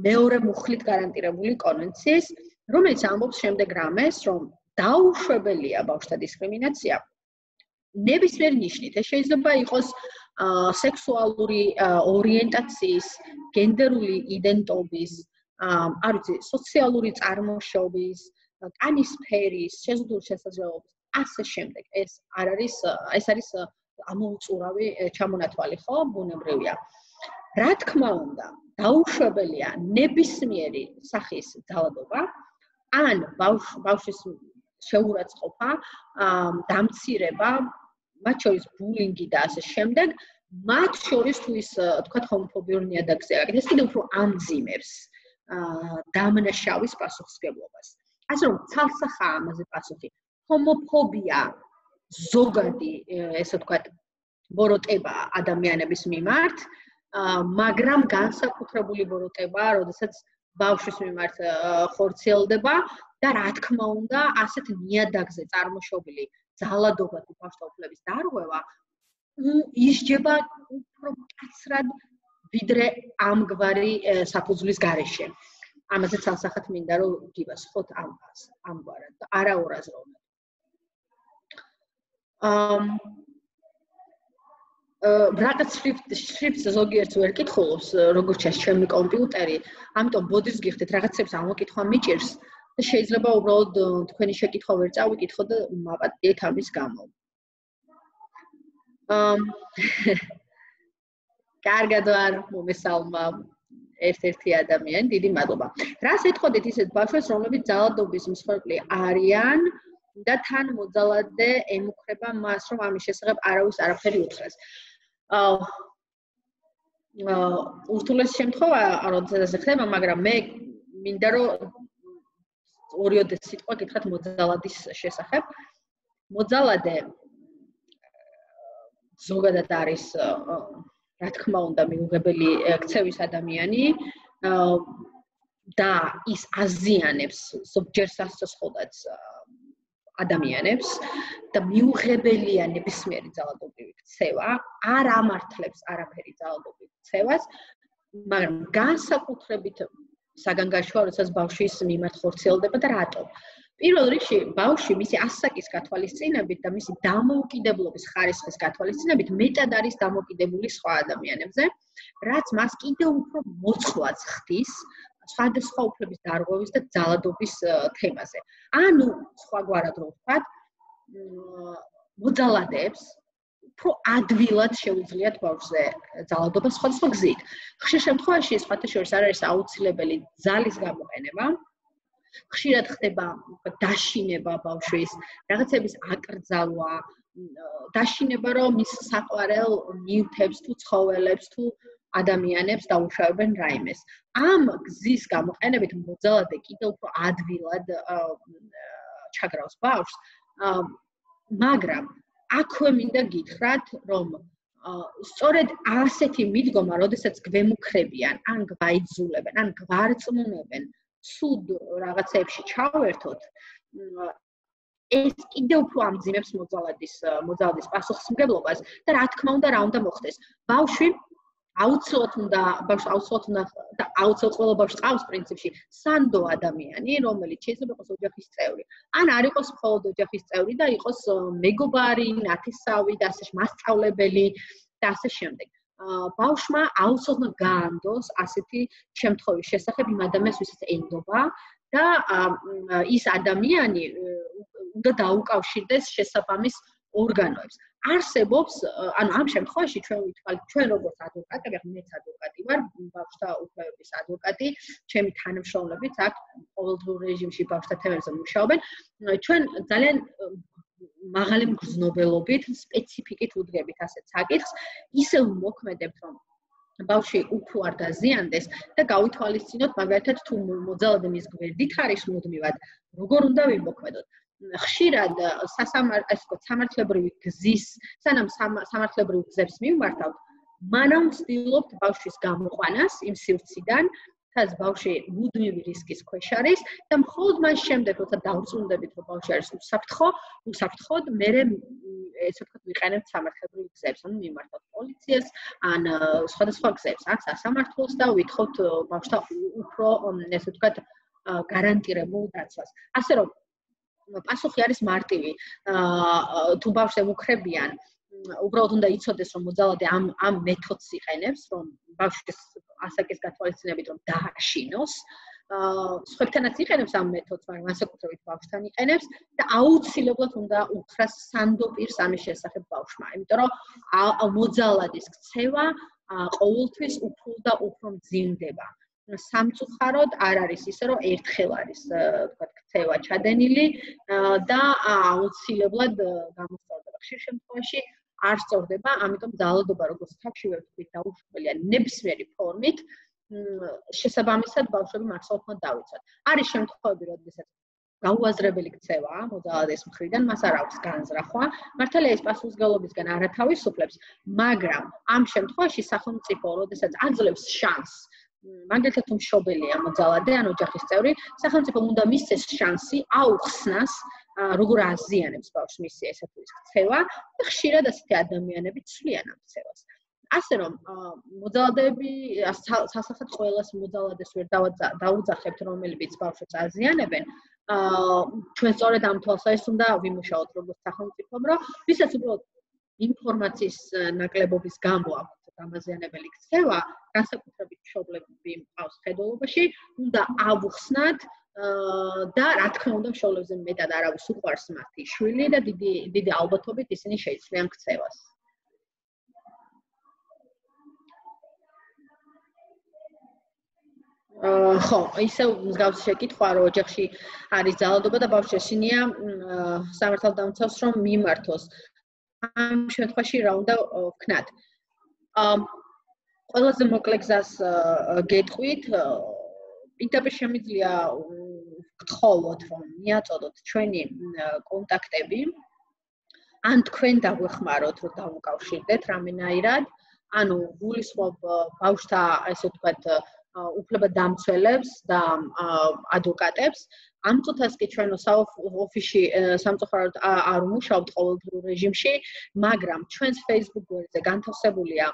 მეორე მუხლით გარანტირებული კონვენციის, რომელიც ამბობს შემდეგ რამეს, რომ დაუშვებელია ბავშვთა დისკრიმინაცია ნებისმიერ ნიშნით. ეს შეიძლება იყოს სექსუალური ორიენტაციის, გენდერული იდენტობის, არ ვიცი, სოციალური წარმოშობის, კანის სფერის, შეზღუდული შესაძლებლობის, ასე შემდეგ. ეს არის ამოუწურავი ჩამონათვალი, ხო, ბუნებრივია. რა თქმა უნდა, დაუშვებელია ნებისმიერი სახის ძალადობა, ან ბავშვის შეურაცხყოფა, დამცირება, მათ შორის ბულინგი და ასე შემდეგ, მათ შორის თუ ის, თქვათ, ჰომოფობიურ ნიადაგზე არის, ეს კიდევ უფრო ამძიმებს დამნაშავის პასუხისმგებლობას. ასე რომ, ცალსახაა ამაზე პასუხი. ჰომოფობია ზოგადი, ესე ვთქვათ, ბოროტება ადამიანების მიმართ, მაგრამ განსაკუთრებული ბოროტება, როდესაც ბავშვის მიმართ ხორციელდება და რა თქმა უნდა, ასეთ ნიადაგზე წარმოშობილი ძალადობა თუ ბავშვთა უფლების დარღვევა ისჯება უფრო მკაცრად, ვიდრე ამგვარი საფუძვლის გარეშე. ამაზე ცალსახად მინდა რომ გივასხოთ ამგვარად და არა ორაზროვნად. რაღაც შრიფტს ზოგიერთს ვერ კითხულობს, როგორც ჩანს ჩემი კომპიუტერი, ამიტომ ბოდიშს გიხდით, რაღაცებს ამოკითხვა მიჭირს და შეიძლება უბრალოდ თქვენი შეკითხვა ვერ წავიკითხო და მაპატიეთ ამის გამო. კარგად არ მომესალმა ერთ-ერთი ადამიანი, დიდი მადლობა. რას ეთქოდით ისეთ ბავშვებს, რომლებიც ძალადობის მსხვერპლი არიან და თან მოძალადე ემუქრება მას, რომ ამის შესახებ არავის არაფერი უთხრეს. ურთულეს შემთხვევა, როდესაც ხდება, მაგრამ მე მინდა რომ ორიოდე სიტყვა გითხრათ მოძალადის შესახებ. მოძალადე ზოგადად არის, რა თქმა უნდა, მიუღებელი ქცევის ადამიანი და ის აზიანებს ზოგჯერ სასწაულად ადამიანებს და მიუღებელია ნებისმიერი ძალადობრივი ქცევა, არ ამართლებს არაფერი ძალადობრივ ქცევას, მაგრამ განსაკუთრებით საგანგაშოა, როდესაც ბავშვის მიმართ ხორციელდება და რატო? პირველ რიგში, ბავშვი მისი ასაკის გათვალისწინებით და მისი დამოუკიდებლობის ხარისხის გათვალისწინებით მეტად არის დამოკიდებული სხვა ადამიანებზე, რაც მას კიდევ უფრო მოწყვლად ხდის სხვადასხვა უფლების დარღვევის და ძალადობის თემაზე. ანუ, სხვაგვარად რომ ვთქვათ, მოძალადეებს უფრო ადვილად შეუძლიათ ბავშვზე ძალადობა სხვადასხვა გზით. ხშირ შემთხვევაში, სხვათა შორის არ არის აუცილებელი ძალის გამოყენება, ხშირად ხდება დაშინება ბავშვის, რაღაცების აკრძალვა, დაშინება, რომ მის საყვარელ ნივთებს თუ ცხოველებს თუ ადამიანებს დაუშავებენ რაიმეს. ამ გზის გამოყენებით მოძალადე კიდევ უფრო ადვილად ჩაგრავს ბავშვს, მაგრამ აქვე მინდა გითხრათ, რომ სწორედ ასეთი მიდგომა, როდესაც გვემუქრებიან, ან გვაიძულებენ, ან გვარწმუნებენ სუდ რაღაცებში ჩავერთოთ, ეს კიდევ უფრო ამძიმებს მოძალადის პასუხისმგებლობას და რა თქმა უნდა, რა უნდა მოხდეს. ბავშვი აუცილებლად ყველა ბავშვს ყავს პრინციპში სანდო ადამიანი, რომელიც შეიძლება იყოს ოჯახის წევრი. ან არ იყოს მხოლოდ ოჯახის წევრი და იყოს მეგობარი, ნათესავი და ასე მასწავლებელი და ასე შემდეგ. ბავშვმა აუცილებლად გაანდოს ასეთი შემთხვევის შესახებ იმ ადამიანს, ვისაც ენდობა და ის ადამიანი უნდა დაუკავშირდეს შესაბამის ორგანოებს. არსებობს, ანუ ამ შემთხვევაში ჩვენ როგორც ადვოკატები, მეც ადვოკატი ვარ, ბავშვთა უფლებების ადვოკატი, ჩემი თანამშრომლებიც აქ ყოველდღიურ რეჟიმში ბავშვთა თემებზე მუშაობენ. ჩვენ ძალიან მაღალი მგრძნობელობით, სპეციფიკით უდგებით ასეთ საკითხს, ისევ მოქმედებთ, რომ ბავშვი უფრო არ დაზიანდეს და გავითვალისწინოთ, მაგალითად, თუ მოძალადე მის გვერდით არის მუდმივად, როგორ უნდა ვიმოქმედოთ. ხშირად სამართლებრივი გზის, სანამ სამართლებრივ გზებს მიმართავთ, მანამ ვცდილობთ ბავშვის გამოყვანას იმ სივრციდან, სადაც ბავშვი მუდმივი რისკის ქვეშ არის და მხოლოდ მას შემდეგ, როცა დავწუნდებით, რომ ბავშვი არის უსაფრთხოდ, მერე ესე ვთქვათ, ვიყენებთ სამართლებრივ გზებს, ანუ მიმართავთ პოლიციას, ან სხვადასხვა გზებს, აქ სასამართლოს და ვითხოვთ ბავშვთა უფრო, ესე ვთქვათ, გარანტირებულ დაცვას. ასე რომ პასუხი არის მარტივი. თუ ბავშვს ემუქრებიან, უბრალოდ უნდა იცოდეს, რომ მოძალადე ამ მეთოდს იყენებს, რომ ბავშვის ასაკის გათვალისწინებით რომ დააშინოს. სხვებთანაც იყენებს ამ მეთოდს, მაგრამ განსაკუთრებით ბავშვთან იყენებს და აუცილებლად უნდა უთხრას სანდო პირს ამის შესახებ ბავშვმა. იმიტომ რომ მოძალადის ქცევა ყოველთვის უფრო და უფრო მძიმდება. სამწუხაროდ არ არის ისე, რომ ერთხელ არის, თქვათ, ქცევა ჩადენილი და აუცილებლად გამოსწორდება. ხშირ შემთხვევაში არ სწორდება, ამიტომ ძალადობა, როგორც თავშივე ვთქვით, დაუშველია ნებისმიერი ფორმით, შესაბამისად ბავშვები მართლობრივად დავიცვათ. არის შემთხვევები, როდესაც გაუაზრებელი ქცევაა მოძალადეს მხრიდან, მას არ აქვს განზრახვა. მართალია ეს პასუხისმგებლობისგან არ ათავისუფლებს, მაგრამ ამ შემთხვევაში სახელმწიფო, როდესაც აძლევს შანსს, მაგალითად თუ მშობელია მოძალადე ან ოჯახის წევრი, სახელმწიფომ უნდა მისცეს შანსი აუხსნას, როგორ აზიანებს ბავშვს მისი ესა თუ ის ქცევა და ხშირად ასეთი ადამიანები ცვლიან ამ ქცევას. ასე რომ მოძალადეები სასახად ყველას მოძალადეს ვერ დაუძახებთ, რომლებიც ბავშვებს აზიანებენ. ჩვენ სწორედ ამ თვალსაზრისით უნდა ვიმუშაოთ როგორც სახელმწიფომ, რომ ვისაც უბრალოდ ინფორმაციის ნაკლებობის გამო აქვს გამაზიანებელი ქცევა, განსაკუთრებით მშობლები მყავს ხედულობაში, უნდა ავუხსნათ და რა თქმა უნდა მშობლებზე მეტად არავის უყვარს მათი შვილი და დიდი ალბათობით ისინი შეიცვლიან ქცევას. ხო, ისევ მსგავსი შეკითხვა, რომ ოჯახში არის ძალადობა და ბავშვს ესინია სამართალდამცავს, რომ მიმართოს. ამ შემთხვევაში რა უნდა ვქნათ? ყველაზე მოკლე გზას გეტყვით, პირდაპირ შემიძლია გთხოვოთ, რომ მიაწოდოთ ჩვენი კონტაქტები, ან თქვენ დაგვეხმაროთ, რომ დავუკავშირდეთ რამენაირად, ანუ გულისხმობ ბავშვთა, ესე ვთქვათ, უფლებადამცველებს და ადვოკატებს. ამ წუთას კი ჩვენ ოფისში სამწუხაროდ არ ვმუშაობთ ყოველდღიურ რეჟიმში, მაგრამ ჩვენს Facebook გვერდზე განთავსებულია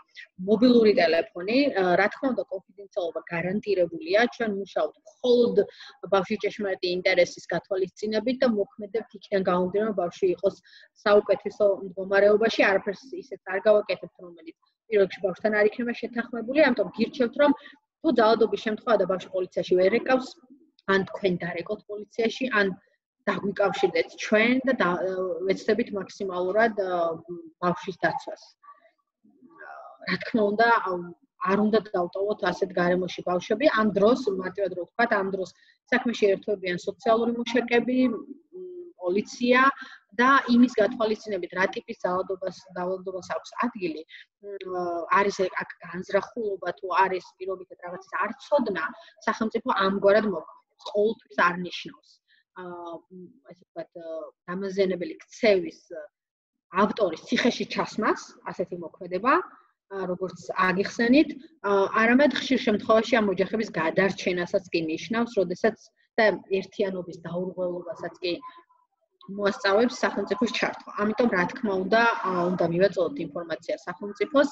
მობილური ტელეფონი, რა თქმა უნდა კონფიდენციალობა გარანტირებულია, ჩვენ მუშაობთ მხოლოდ ბავშვის ჭეშმარიტი ინტერესის გათვალისწინებით და მოქმედებთ იქიდან გამომდინარე, რომ ბავშვი იყოს საუკეთესო მდგომარეობაში, არაფერს ისეთ არ გავაკეთებთ, რომელიც პირველ რიგში ბავშვთან არ იქნება შეთანხმებული, ამიტომ გირჩევთ, რომ თუ ძალადობის შემთხვევა და ბავშვი პოლიციაში ვერ ეკავს, ან თქვენ დარეკოთ პოლიციაში, ან დაგვიკავშირდეთ ჩვენ და ვეცდებით მაქსიმალურად ბავშვის დაცვას. რა თქმა უნდა, არ უნდა დავტოვოთ ასეთ გარემოში ბავშვები, ამ დროს, მარტივად რო ვთქვათ, ამ დროს საქმეში ერთვებიან სოციალური მუშაკები, პოლიცია და იმის გათვალისწინებით, რა ტიპის ძალადობას აქვს ადგილი, არის აქ განზრახულობა თუ არის პირობითად რაღაცის არ ცოდნა, სახელმწიფო ამგვარად მოქმედებს, ყოველთვის არ ნიშნავს. ესე ვთქვათ, დამაზიანებელი ქცევის ავტორის ციხეში ჩასმას, ასეთი მოქმედება, როგორც აგიხსენით, არამედ ხშირ შემთხვევაში ამ ოჯახების გადარჩენასაც კი ნიშნავს, როდესაც და ერთიანობის დაურღვევლობასაც კი მოასწავებს სახელმწიფოს ჩართვა. ამიტომ რა თქმა უნდა მივაწოდოთ ინფორმაცია სახელმწიფოს,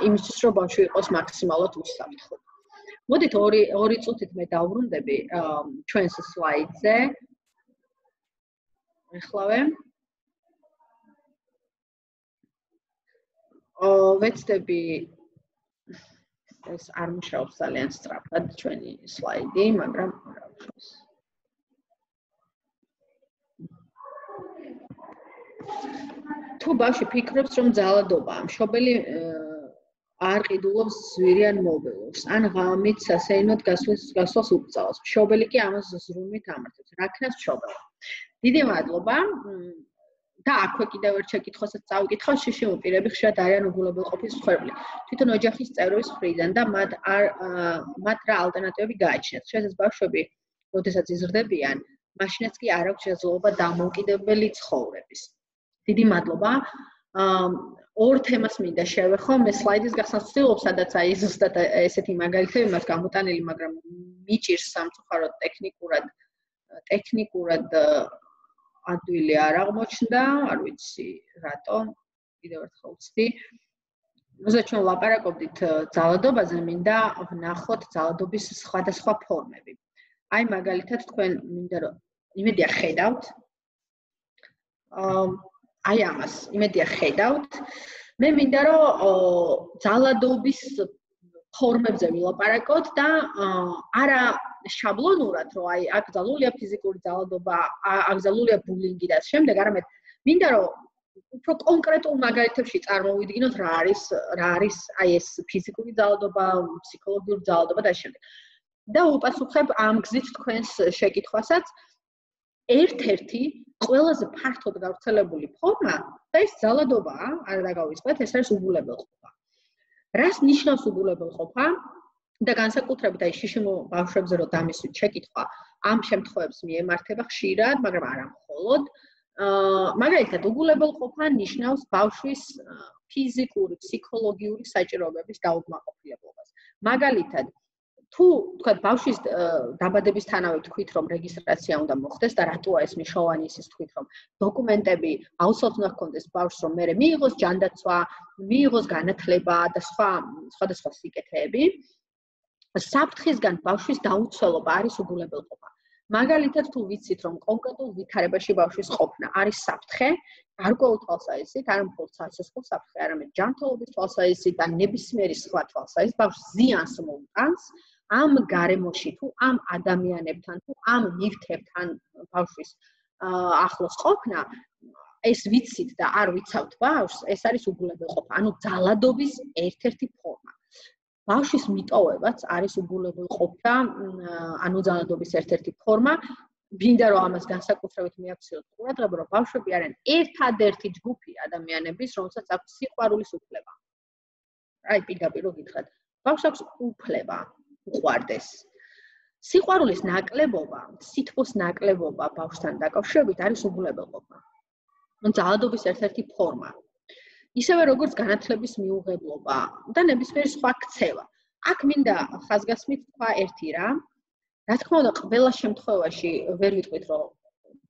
იმისთვის რომ ბავშვი იყოს მაქსიმალურად უსაფრთხო. მოდით ორი წუთით მე დავბრუნდები ჩვენს სლაიდზე. ეხლავე. ვეცდები ეს არ მუშაობს ძალიან სწრაფად ჩვენი სლაიდი, მაგრამ რა ვშოს. თუ ბავშვი ფიქრობს, რომ ძალადობაა, მშობელი არ ყიდულობს ზვირიან მობილურს, ან ღამით სასეირნოდ გასვლას უკწავს. მშობელი კი ამას ზრუნვით ამართებს. რა ქნას მშობელი? დიდი მადლობა. და აქვე კიდევ ერთ შეკითხვასაც წავიკითხავ, შიშიმ პირები ხშირად არიან უგულებელყოფის მცხოვრები. თვითონ ოჯახის წევრების მხრიდან და მათ რა ალტერნატივები გააჩნიათ. შესაძლოა ბავშვები, როდესაც იზრდებიან, მაშინაც კი არ აქვს შესაძლებლობა დამოუკიდებელი ცხოვრების. დიდი მადლობა. ორ თემას მინდა შევეხო, მე სლაიდის გახსნას ვცდილობ, სადაც აი ზუსტად ესეთი მაგალითები მაქვს გამოტანილი, მაგრამ მიჭირს სამწუხაროდ ტექნიკურად ადვილი არ აღმოჩნდა, არ ვიცი რატომ, კიდევ ერთხელ ვცდი. როდესაც ჩვენ ვლაპარაკობდით ძალადობაზე, მინდა ვნახოთ ძალადობის სხვადასხვა ფორმები. აი მაგალითად თქვენ მინდა რომ იმედია ხედავთ. აი ამას, იმედია ხედავთ. მე მინდა რომ ძალადობის ფორმებზე ვილაპარაკოთ და არა შაბლონურად, რომ აი აკრძალულია ფიზიკური ძალადობა, აკრძალულია ბულინგი და შემდეგ, არამედ მინდა რომ უფრო კონკრეტულ მაგალითებში წარმოვიდგინოთ რა არის აი ეს ფიზიკური ძალადობა, ფსიქოლოგიური ძალადობა და შემდეგ. და უპასუხებ ამ გზით თქვენს შეკითხვასაც. ერთ-ერთი ყველაზე ფართოდ გავრცელებული ფორმა და ეს ძალადობაა, არ დაგავიწყდეთ, ეს არის უგულებელყოფა. რას ნიშნავს უგულებელყოფა? და განსაკუთრებით აი შიშიმ ბავშვებზე რომ დამისვით შეკითხვა, ამ შემთხვევებს მიემართება ხშირად, მაგრამ არა მხოლოდ. მაგალითად, უგულებელყოფა ნიშნავს ბავშვის ფიზიკური, ფსიქოლოგიური საჭიროებების დაუკმაყოფილებლობას. მაგალითად, თუ თქვათ ბავშვის დაბადებისთანავე თქვით რომ რეგისტრაცია უნდა მოხდეს და რატოა ეს მნიშვნელოვანი ისიც თქვით რომ დოკუმენტები აუცილებლად უნდა ჰქონდეს ბავშვს რომ მერე მიიღოს ჯანდაცვა, მიიღოს განათლება და სხვადასხვა სიკეთეები. საფრთხისგან ბავშვის დაუცველობა არის უგულებელყოფა. მაგალითად თუ ვიცით რომ კონკრეტულ ვითარებაში ბავშვის ყოფნა არის საფრთხე, გარკვეულ თვალსაზრისით, არა მხოლოდ საცოცხლო საფრთხე, არამედ ჯანმრთელობის თვალსაზრისით და ნებისმიერი სხვა თვალსაზრისით ბავშვს ზიანს მოუტანს. ამ გარემოში თუ ამ ადამიანებთან თუ ამ ნივთებთან ბავშვის ახლოს ყოფნა, ეს ვიცით და არ ვიცავთ ბავშვს, ეს არის უგულებელყოფა, ანუ ძალადობის ერთ-ერთი ფორმა. ბავშვის მიტოვებაც არის უგულებელყოფა, ანუ ძალადობის ერთ-ერთი ფორმა. მინდა რომ ამას განსაკუთრებით მიაქციოთ ყურადღება, რომ ბავშვები არიან ერთადერთი ჯგუფი ადამიანების, რომელსაც აქვს სიყვარულის უფლება. აი პირდაპირ გითხრათ, ბავშვს აქვს უფლება უყვარდეს. სიყვარულის ნაკლებობა, სითბოს ნაკლებობა ბავშვთან დაკავშირებით არის უგულებელყოფა. ძალადობის ერთ-ერთი ფორმა. ისევე როგორც განათლების მიუღებლობა და ნებისმიერი სხვა ქცევა. აქ მინდა ხაზგასმით თქვა ერთი რა. რა თქმა უნდა, ყველა შემთხვევაში ვერ ვიტყვით, რომ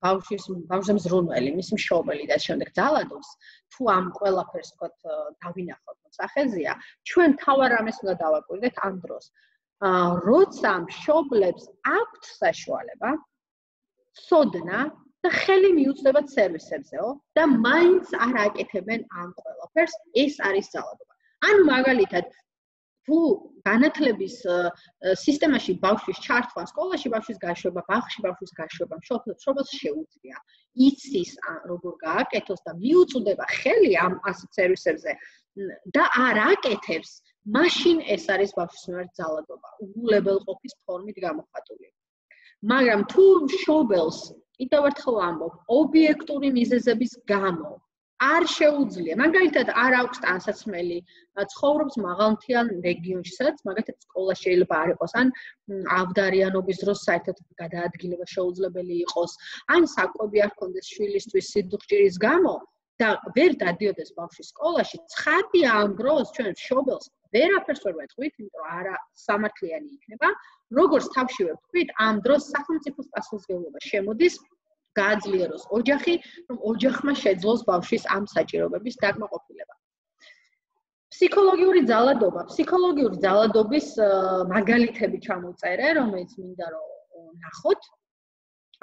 ბავშვზე მზრუნველი, მისი მშობელი და შემდეგ ძალადობს, თუ ამ ყველაფერს თქვათ დავინახავთ მოწახეზია, ჩვენ თავარ რამეს უნდა დავაკვირდეთ ამ დროს. როცა მშობლებს აქვთ საშუალება, ცოდნა და ხელი მიუწვდებათ სერვისებზეო და მაინც არ აკეთებენ ამ ყველაფერს, ეს არის ძალადობა. ანუ მაგალითად, თუ განათლების სისტემაში ბავშვის ჩართვა, სკოლაში ბავშვის გაშვება, ბაღში ბავშვის გაშვება, მშობლებს შეუძლია, იცის როგორ გააკეთოს და მიუწვდება ხელი ამ ასეთ სერვისებზე და არ აკეთებს, მაშინ ეს არის ბავშვის მიმართ ძალადობა, უგულებელყოფის ფორმით გამოხატული. მაგრამ თუ მშობელს კიდევ ერთხელ ვამბობ, ობიექტური მიზეზების გამო არ შეუძლია, მაგალითად არ აქვს ტანსაცმელი, ცხოვრობს მაღალმთიან რეგიონში, სადაც მაგალითად სკოლა შეიძლება არ იყოს, ან ავდარიანობის დროს საერთოდ გადაადგილება შეუძლებელი იყოს, ან საკვები არ ჰქონდეს შვილისთვის სიდუხჭირის გამო და ვერ დადიოდეს ბავშვი სკოლაში, ცხადია ამ დროს ჩვენ მშობელს ვერაფერს ვერ ვეთქვით, იმიტომ რომ არა სამართლიანი იქნება, როგორც თავშივე ვთქვით, ამ დროს სახელმწიფოს პასუხისმგებლობა შემოდის გააძლიეროს ოჯახი, რომ ოჯახმა შეძლოს ბავშვის ამ საჭიროებების დაკმაყოფილება. ფსიქოლოგიური ძალადობის მაგალითები ჩამოწერე, რომელიც მინდა რომ ნახოთ.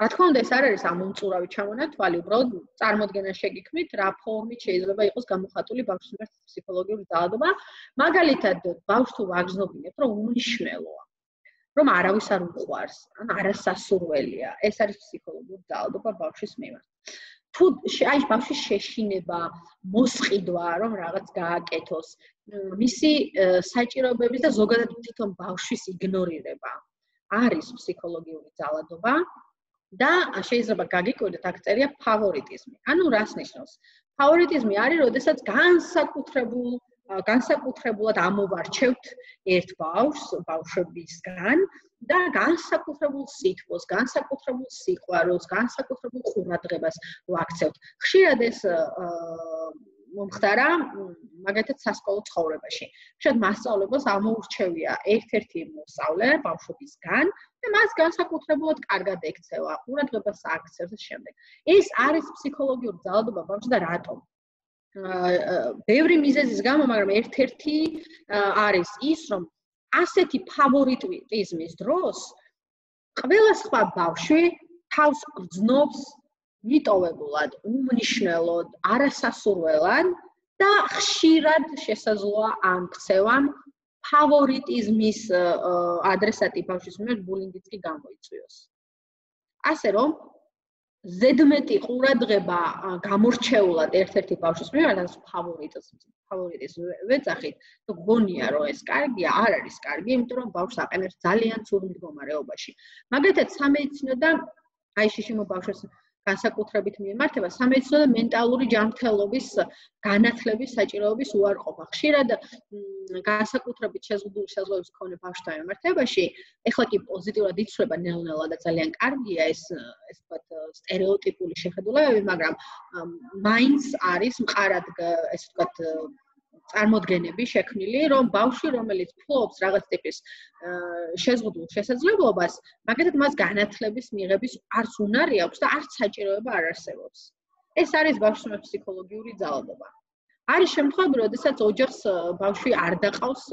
რა თქმა უნდა, ეს არ არის ამ უმწურავი ჩამონათვალი, უბრალოდ წარმოდგენა შეგიქმნით, რა ფორმით შეიძლება იყოს გამოხატული ბავშვის მიმართ ფსიქოლოგიური ძალადობა. მაგალითად, ბავშვს თუ ვაგრძნობინებთ, რომ უმნიშვნელოა, რომ არავის არ უყვარს, ან არასასურველია. ეს არის ფსიქოლოგიური ძალადობა ბავშვის მიმართ. თუ აი ბავშვის შეშინება, მოსყიდვა, რომ რაღაც გააკეთოს, მისი საჭიროებების და ზოგადად თვითონ ბავშვის იგნორირება არის ფსიქოლოგიური ძალადობა. და შეიძლება გაგიკვირდეთ აქ წერია ფავორიტიზმი. ანუ რას ნიშნავს? ფავორიტიზმი არის, როდესაც განსაკუთრებულად ამოვარჩევთ ერთ ბავშვს, ბავშვებისგან და განსაკუთრებულ სითბოს, განსაკუთრებულ სიყვარულს, განსაკუთრებულ ყურადღებას ვაქცევთ. ხშირად ეს მომხდარა მაგალითად სასკოლო ცხოვრებაში. ხშირად მასწავლებლებს ამოურჩევია ერთ-ერთი მოსწავლე ბავშვებისგან და მას განსაკუთრებულად კარგად ექცევა, ყურადღებას აქცევს და შემდეგ. ეს არის ფსიქოლოგიური ძალადობა ბავშვს და რატომ? ბევრი მიზეზის გამო, მაგრამ ერთ-ერთი არის ის, რომ ასეთი ფავორიტიზმის დროს ყველა სხვა ბავშვი თავს გრძნობს მიტოვებულად, უმნიშვნელოდ, არასასურველად და ხშირად შესაძლოა ამ ქცევამ ფავორიტიზმის ადრესატი ბავშვის მიმართ ბულინგიც კი გამოიწვიოს. ასე რომ ზედმეტი ყურადღება გამორჩეულად ერთ-ერთი ბავშვის მიმართ ამ ფავორიტიზმს ვეძახით, თუ გგონია რომ ეს კარგია, არ არის კარგი, იმიტომ რომ ბავშვს აყენებს ძალიან ცუდ მდგომარეობაში. მაგალითად სამედიცინო და აი შიშიმო ბავშვებს განსაკუთრებით მიემართება სამედიცინო და მენტალური ჯანმრთელობის განათლების საჭიროების უარყოფა. ხშირად განსაკუთრებით შეზღუდული საზღვრების მქონე ბავშვთა მიმართებაში, ეხლა კი პოზიტიურად იცვლება ნელ-ნელა და ძალიან კარგია ეს ვთქვათ სტერეოტიპული შეხედულებები, მაგრამ მაინც არის მყარად ეს ვთქვათ წარმოდგენები შექმნილი, რომ ბავშვი, რომელიც ფლობს რაღაც ტიპის შეზღუდულ შესაძლებლობას, მაგალითად მას განათლების მიღების არც უნარი აქვს და არც საჭიროება არ არსებობს. ეს არის ბავშვის ფსიქოლოგიური ძალადობა. არის შემთხვევები, როდესაც ოჯახს ბავშვი არ დაყავს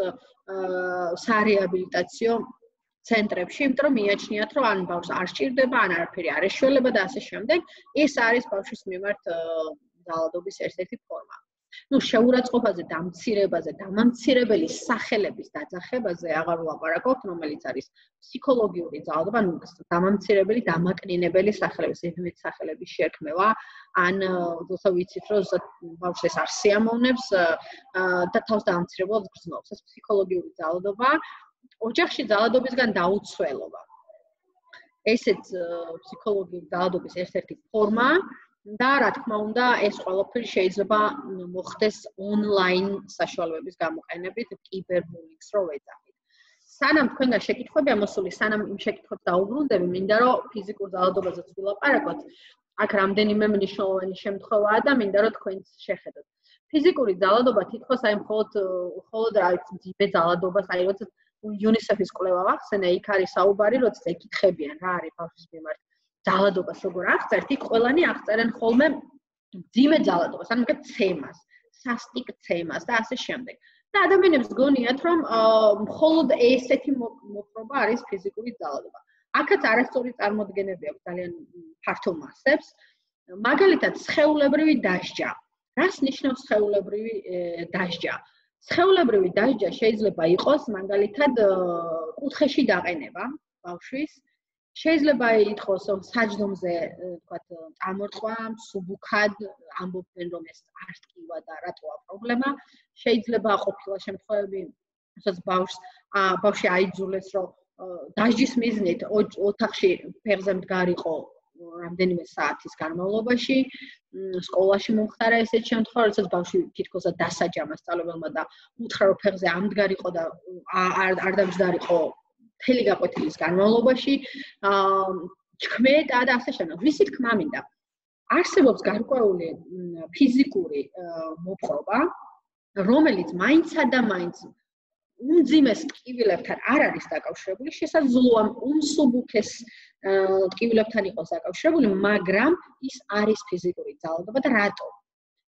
სარეაბილიტაციო ცენტრებში, იმიტომ რომ მიაჩნიათ, რომ ან ბავშვს არ სჭირდება, ან არაფერი არ ეშველება და ასე შემდეგ. ეს არის ბავშვის მიმართ ძალადობის ერთ-ერთი ფორმა. შეურაცხყოფაზე, დამცირებაზე, დამამცირებელი სახელების დაძახებაზე აღარ ვლაპარაკობთ, რომელიც არის ფსიქოლოგიური ძალადობა, დამამცირებელი, დამაკნინებელი სახელების, ზედმეტ სახელების შერქმევა, ან ზუსტად ვიცით, რომ ბავშვს ეს არ სიამოვნებს და თავს დამამცირებლად გრძნობს. ეს ფსიქოლოგიური ძალადობა, ოჯახში ძალადობისგან დაუცველობა. ესეც ფსიქოლოგიური ძალადობის ერთ-ერთი ფორმა. და რა თქმა უნდა, ეს ყველაფერი შეიძლება მოხდეს ონლაინ საშუალებების გამოყენებით, კიბერბულინგს რო ვეძახით. სანამ თქვენგან შეკითხვები ამოსული, სანამ იმ შეკითხვებს დაუბრუნდები, მინდა რომ ფიზიკურ ძალადობაზეც ვილაპარაკოთ. აქ რამდენიმე მნიშვნელოვანი შემთხვევაა და მინდა რომ თქვენც შეხედოთ. ფიზიკური ძალადობა თითქოს აი მხოლოდ რა ვიცი, მძიმე ძალადობას, აი როცა UNICEF-ის კვლევა ვახსენე, იქ არის საუბარი, როცა ეკითხებიან რა არის ბავშვის მიმართ ძალადობას როგორ აღწერთ, იქ ყველანი აღწერენ ხოლმე მძიმე ძალადობას, ანუ ცემას, სასტიკ ცემას და ასე შემდეგ. და ადამიანებს გონიათ, რომ მხოლოდ ესეთი მოპყრობა არის ფიზიკური ძალადობა. აქაც არასწორი წარმოდგენები აქვს ძალიან ფართო მასებს. მაგალითად, სხეულებრივი დასჯა. რას ნიშნავს სხეულებრივი დასჯა? სხეულებრივი დასჯა შეიძლება იყოს მაგალითად კუთხეში დაყენება ბავშვის. შეიძლება ითქვას, რომ საჯდომზე, თქვათ, წამორყვა, მსუბუქად ამბობენ, რომ ეს არ ტკივა და რატოა პრობლემა. შეიძლება ყოფილა შემთხვევები, როდესაც ბავშვი აიძულეს, რომ დასჯის მიზნით ოთახში ფეხზე მდგარიყო რამდენიმე საათის განმავლობაში. სკოლაში მომხდარა ესეთი შემთხვევა, როდესაც ბავშვი თითქოსად დასაჯა მასწავლებელმა და უთხრა, რომ ფეხზე არ მდგარიყო და არ დამჯდარიყო მთელი გაკვეთილის განმავლობაში, ჩქმედა და ასე შემდეგ. ვისი თქმა მინდა? არსებობს გარკვეული ფიზიკური მოპყრობა, რომელიც მაინცსა და მაინც უმძიმეს ტკივილებთან არ არის დაკავშირებული, შესაძლოა უმსუბუქეს ტკივილებთან იყოს დაკავშირებული, მაგრამ ის არის ფიზიკური ძალადობა და რატომ?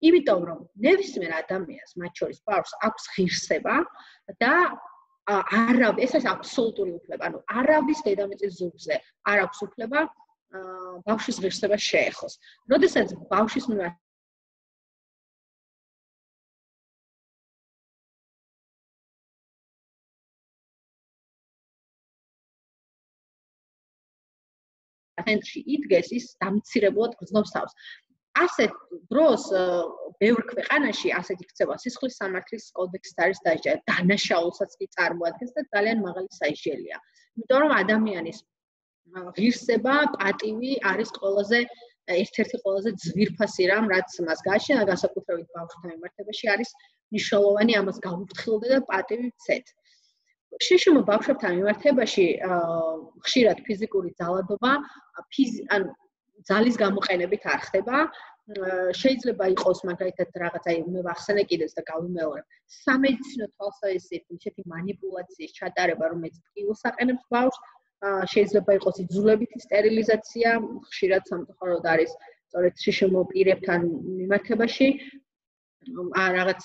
იმიტომ რომ ნებისმიერ ადამიანს, მათ შორის ბავშვს, აქვს ღირსება და ეს არის აბსოლუტური უფლება, ანუ არავის დედამიწის ზურგზე არ აქვს უფლება ბავშვის ღირსებას შეეხოს. როდესაც ბავშვის მიმართ ცენტრში იდგეს, ის დამცირებლად გრძნობს თავს. ასეთ დროს ბევრ ქვეყანაში ასეთი ქცევა სისხლის სამართლის კოდექსით არის დაჯდა, დანაშაულსაც კი წარმოადგენს და ძალიან მაღალი საისჯელია. იმიტომ რომ ადამიანის ღირსება, პატივი არის ერთ-ერთი ყველაზე ძვირფასი რამ, რაც მას გააჩნია, განსაკუთრებით ბავშვთა მიმართებაში არის მნიშვნელოვანი ამას გავუფრთხილდე და პატივი ვცეთ. შიშიმო ბავშვებთან მიმართებაში ხშირად ფიზიკური ძალადობა, ძალის გამოყენებით არ ხდება. შეიძლება იყოს მაგალითად რაღაც მე ვახსენე კიდეც და გავიმეორებ. სამედიცინო თვალსაზრისით ისეთი მანიპულაციის ჩატარება, რომელიც ტკივილს აყენებს ბავშვს, შეიძლება იყოს იძულებითი სტერილიზაცია, ხშირად სამწუხაროდ არის სწორედ შიშიმო პირებთან მიმართებაში. რაღაც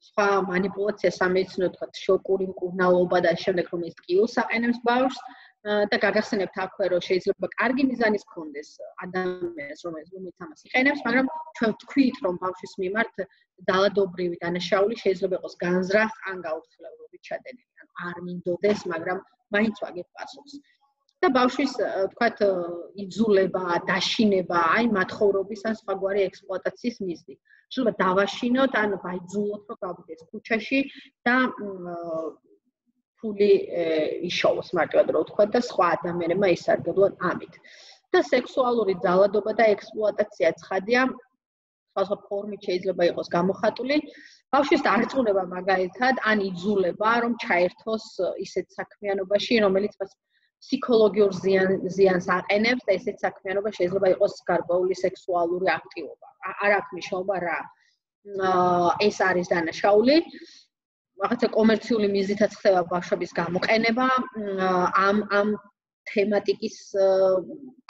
სხვა მანიპულაცია სამედიცინო თქვა შოკური მკურნალობა და შემდეგ რომელიც ტკივილს აყენებს ბავშვს და გაგახსენებთ აქვე რომ შეიძლება კარგი მიზანის გქონდეს ადამიანს რომელიც ამას იყენებს, მაგრამ ჩვენ ვთქვით რომ ბავშვის მიმართ ძალადობრივი დანაშაული შეიძლება იყოს განზრახ ან გაუთხილებლობით ჩადენილი. არ მინდოდეს, მაგრამ მაინც ვაგებ პასუხს. და ბავშვის თქვათ იძულება, დაშინება, აი მათხოვრობის ან სხვაგვარი ექსპლუატაციის მიზნით. შეიძლება დავაშინოთ, ან ვაიძულოთ, რომ გავიდეს ქუჩაში და ფული იშოვოს მარტივად რო ვთქვა და სხვა ადამიანებმა ისარგებლონ ამით. და სექსუალური ძალადობა და ექსპლუატაცია ცხადია, სხვადასხვა ფორმით შეიძლება იყოს გამოხატული. ბავშვის დარწმუნება მაგალითად ან იძულება, რომ ჩაერთოს ისეთ საქმიანობაში, რომელიც მას ფსიქოლოგიურ ზიანს აყენებს და ესეთ საქმიანობა შეიძლება იყოს გარკვეული სექსუალური აქტივობა. არ აქვს მნიშვნელობა რა. ეს არის დანაშაული. რაღაცა კომერციული მიზნითაც ხდება ბავშვების გამოყენება ამ თემატიკის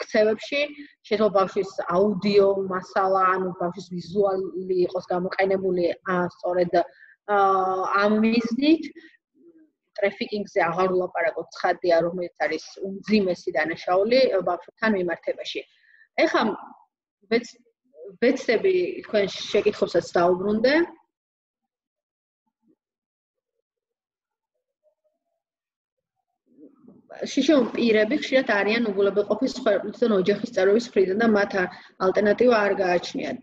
ქცევებში. შეიძლება ბავშვის აუდიო მასალა, ანუ ბავშვის ვიზუალი იყოს გამოყენებული სწორედ ამ მიზნით. ტრაფიკინგზე აღარ ვლაპარაკობ, ცხადია, რომელიც არის უმძიმესი დანაშაული ბავშვთან მიმართებაში. ეხლა ვეცდები თქვენ შეკითხვებსაც დაუბრუნდე. შიშიმო პირები ხშირად არიან უგულებელყოფის სხეულიდან ოჯახის წევრების მხრიდან და მათ ალტერნატივა არ გააჩნიათ.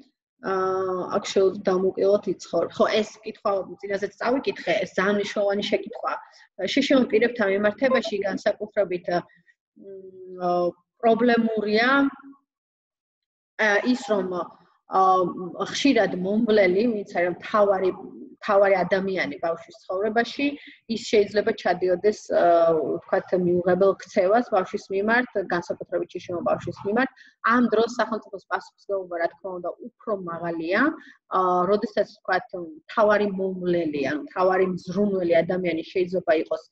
აქ შეიძლება დამოუკიდებლად იცხოვრონ. ხო, ეს კითხვა წინაზეც წავიკითხე, ეს ძალიან მნიშვნელოვანი შეკითხვაა. შიშიმო პირებთან მიმართებაში განსაკუთრებით პრობლემურია ის, რომ ხშირად მომვლელი, ვინც არის მთავარი ადამიანი ბავშვის ცხოვრებაში, ის შეიძლება ჩადიოდეს, ვთქვათ, მიუღებელ ქცევას ბავშვის მიმართ, განსაკუთრებით შიშიმო ბავშვის მიმართ. ამ დროს სახელმწიფოს პასუხისმგებლობა, რა თქმა უნდა, უფრო მაღალია, როდესაც, ვთქვათ, მთავარი მომვლელი, ანუ მთავარი მზრუნველი ადამიანი შეიძლება იყოს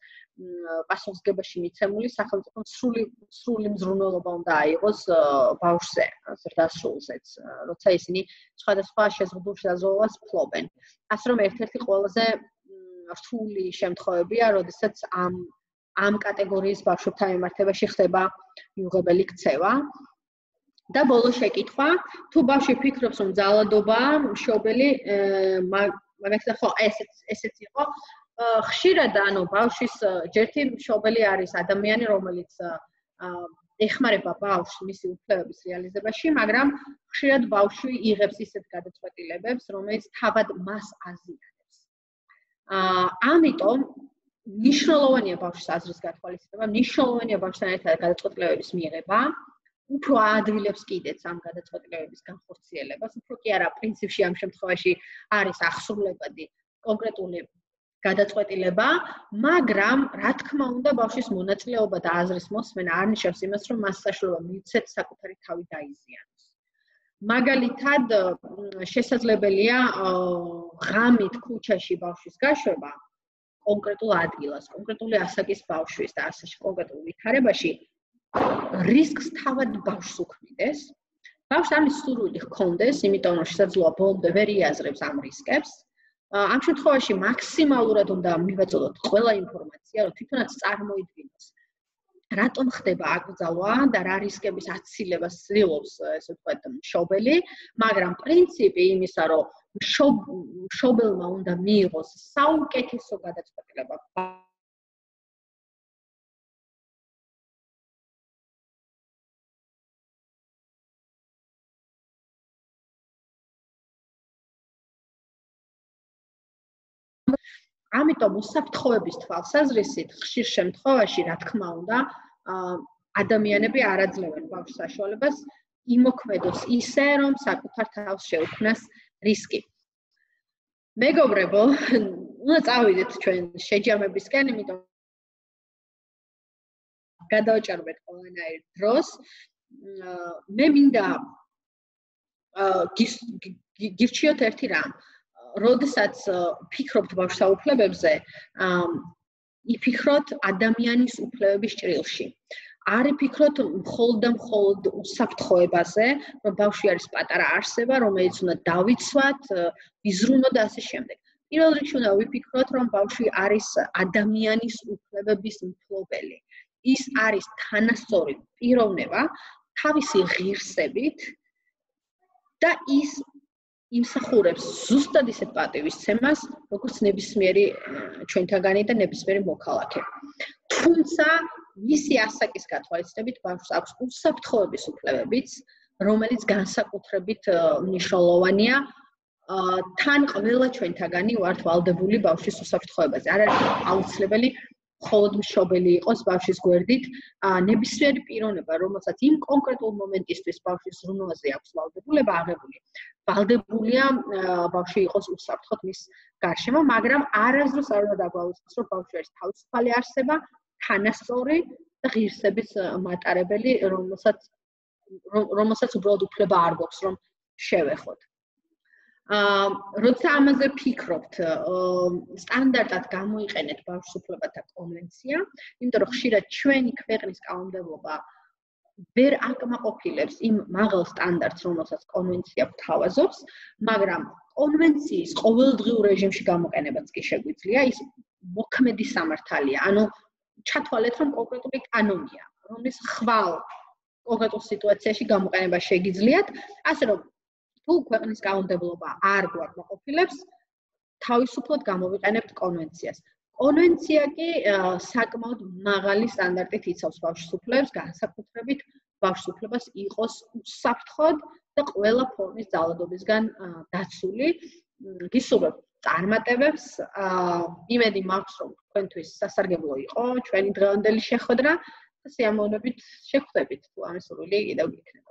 პასუხისმგებაში მიცემული, სახელმწიფომ სრული მზრუნველობა უნდა აიღოს ბავშვზე, ზრდასრულზეც, როცა ისინი სხვადასხვა შეზღუდულ შესაძლებლობას ფლობენ. ასე რომ ერთ-ერთი ყველაზე რთული შემთხვევებია, როდესაც ამ კატეგორიის ბავშვებთან მიმართებაში ხდება მიუღებელი ქცევა. და ბოლო შეკითხვა, თუ ბავშვი ფიქრობს, რომ ძალადობა მშობელი, მაგალითად, ხო, ესეც იყო. ხშირად ანუ ბავშვის ჯერთი მშობელი არის ადამიანი, რომელიც ეხმარება ბავშვს მისი უფლებების რეალიზებაში, მაგრამ ხშირად ბავშვი იღებს ისეთ გადაწყვეტილებებს, რომელიც თავად მას აზიანებს. ამიტომ მნიშვნელოვანია ბავშვის აზრის გათვალისწინება, მნიშვნელოვანია ბავშვთან ერთად გადაწყვეტილებების მიღება, უფრო აადვილებს კიდეც ამ გადაწყვეტილებების განხორციელებას, უფრო კი არა, პრინციპში ამ შემთხვევაში არის ახსრულებადი კონკრეტული გადაწყვეტილება, მაგრამ რა თქმა უნდა ბავშვის მონაწილეობა და აზრის მოსმენა არ ნიშნავს იმას, რომ მას საშუალება მივცეთ საკუთარი თავი დაიზიანოს. მაგალითად, შესაძლებელია ღამით ქუჩაში ბავშვის გაშვება კონკრეტულ ადგილას, კონკრეტული ასაკის ბავშვის და ასე კონკრეტულ ვითარებაში რისკს თავად ბავშვს უქმნიდეს. ბავშვს ამის სურვილი ჰქონდეს, იმიტომ რომ შესაძლოა ბოლომდე ვერ იაზრებს ამ რისკებს. ამ შემთხვევაში მაქსიმალურად უნდა მივაწოდოთ ყველა ინფორმაცია, რომ თვითონაც წარმოიდგინოს, რატომ ხდება აკრძალვა და რა რისკების აცილებას ცდილობს, ესე ვთქვათ, მშობელი, მაგრამ პრინციპი იმისა, რომ მშობელმა უნდა მიიღოს საუკეთესო გადაწყვეტილება ამიტომ უსაფრთხოების თვალსაზრისით ხშირ შემთხვევაში, რა თქმა უნდა, ადამიანები არ აძლევენ ბავშვს საშუალებას იმოქმედოს ისე, რომ საკუთარ თავს შეუქმნას რისკი. მეგობრებო, უნდა წავიდეთ ჩვენ შეჯამებისკენ, იმიტომ გადავაჭარბეთ ყველანაირ დროს. მე მინდა გირჩიოთ ერთი რამ. როდესაც ფიქრობთ ბავშვთა უფლებებზე, იფიქროთ ადამიანის უფლებების ჭრილში. არ იფიქროთ მხოლოდ და მხოლოდ უსაფრთხოებაზე, რომ ბავშვი არის პატარა არსება, რომელიც უნდა დავიცვათ, ვიზრუნოთ და ასე შემდეგ. პირველ რიგში უნდა ვიფიქროთ, რომ ბავშვი არის ადამიანის უფლებების მფლობელი. ის არის თანასწორი პიროვნება თავისი ღირსებით და ის იმსახურებს ზუსტად ისეთ პატივისცემას, როგორც ნებისმიერი ჩვენთაგანი და ნებისმიერი მოქალაქე. თუმცა მისი ასაკის გათვალისწინებით ბავშვს აქვს უსაფრთხოების უფლებებიც, რომელიც განსაკუთრებით მნიშვნელოვანია. თან ყველა ჩვენთაგანი ვართ ვალდებული ბავშვის უსაფრთხოებაზე. არ არის აუცილებელი მხოლოდ მშობელი იყოს ბავშვის გვერდით, ნებისმიერი პიროვნება, რომელსაც იმ კონკრეტულ მომენტისთვის ბავშვის ზრუნვაზე აქვს ვალდებულება აღებული. ვალდებულია ბავშვი იყოს უსაფრთხოდ მის გარშემო, მაგრამ არასდროს არ უნდა დაგვაუწყოს, რომ ბავშვი არის თავისუფალი არსება, თანასწორი და ღირსების მატარებელი, რომელსაც უბრალოდ უფლება არ გვაქვს, რომ შევეხოთ. როცა ამაზე ფიქრობთ, სტანდარტად გამოიყენეთ ბავშვის უფლებათა კონვენცია, იმიტომ რომ ხშირად ჩვენი ქვეყნის კანონმდებლობა ვერ აკმაყოფილებს იმ მაღალ სტანდარტს, რომელსაც კონვენცია გვთავაზობს, მაგრამ კონვენციის ყოველდღიურ რეჟიმში გამოყენებაც კი შეგვიძლია, ის მოქმედი სამართალია. ანუ ჩათვალეთ, რომ კონკრეტული კანონია, რომლის ხვალ კონკრეტულ სიტუაციაში გამოყენება შეგიძლიათ, ასე რომ თუ ქვეყნის კანონმდებლობა არ გვაკმაყოფილებს, თავისუფლად გამოვიყენებთ კონვენციას. კონვენცია კი საკმაოდ მაღალი სტანდარტით იცავს ბავშვის უფლებებს, განსაკუთრებით ბავშვის უფლებას იყოს უსაფრთხოდ და ყველა ფორმის ძალადობისგან დაცული. გისურვებთ წარმატებებს, იმედი მაქვს, რომ თქვენთვის სასარგებლო იყო ჩვენი დღევანდელი შეხვედრა და სიამოვნებით შეგხვდებით, თუ ამის სურვილი კიდევ გიქნებათ.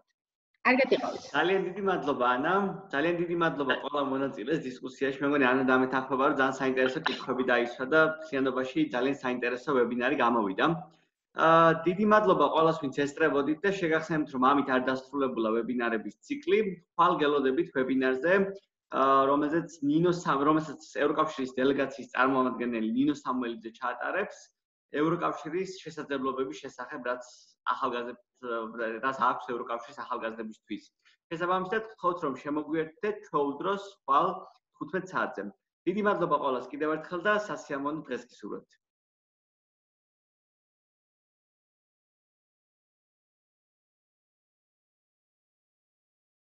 კარგად იყავით.
ძალიან დიდი მადლობა ანა, ძალიან დიდი მადლობა ყველა მონაწილეს დისკუსიაში. მე მგონი ანა დამეთანხმება, რომ ძალიან საინტერესო კითხვები დაისვა და მთლიანობაში ძალიან საინტერესო ვებინარი გამოვიდა. დიდი მადლობა ყველას, ვინც ესწრებოდით და შეგახსენებთ, რომ ამით არ დასრულებულა ვებინარების ციკლი. ხვალ გელოდებით ვებინარზე, რომელზეც ევროკავშირის დელეგაციის წარმომადგენელი ნინო სამუელიძე ჩაატარებს ევროკავშირის შესაძლებლობების შესახებ, რაც აქვს ევროკავშირის ახალგაზრდებისთვის. შესაბამისად, გთხოვთ, რომ შემოგვიერთდეთ ჩვეუდროს ხვალ 15 საათზე. დიდი მადლობა ყველას კიდევ ერთხელ და სასიამოვნო დღეს გისურვებთ.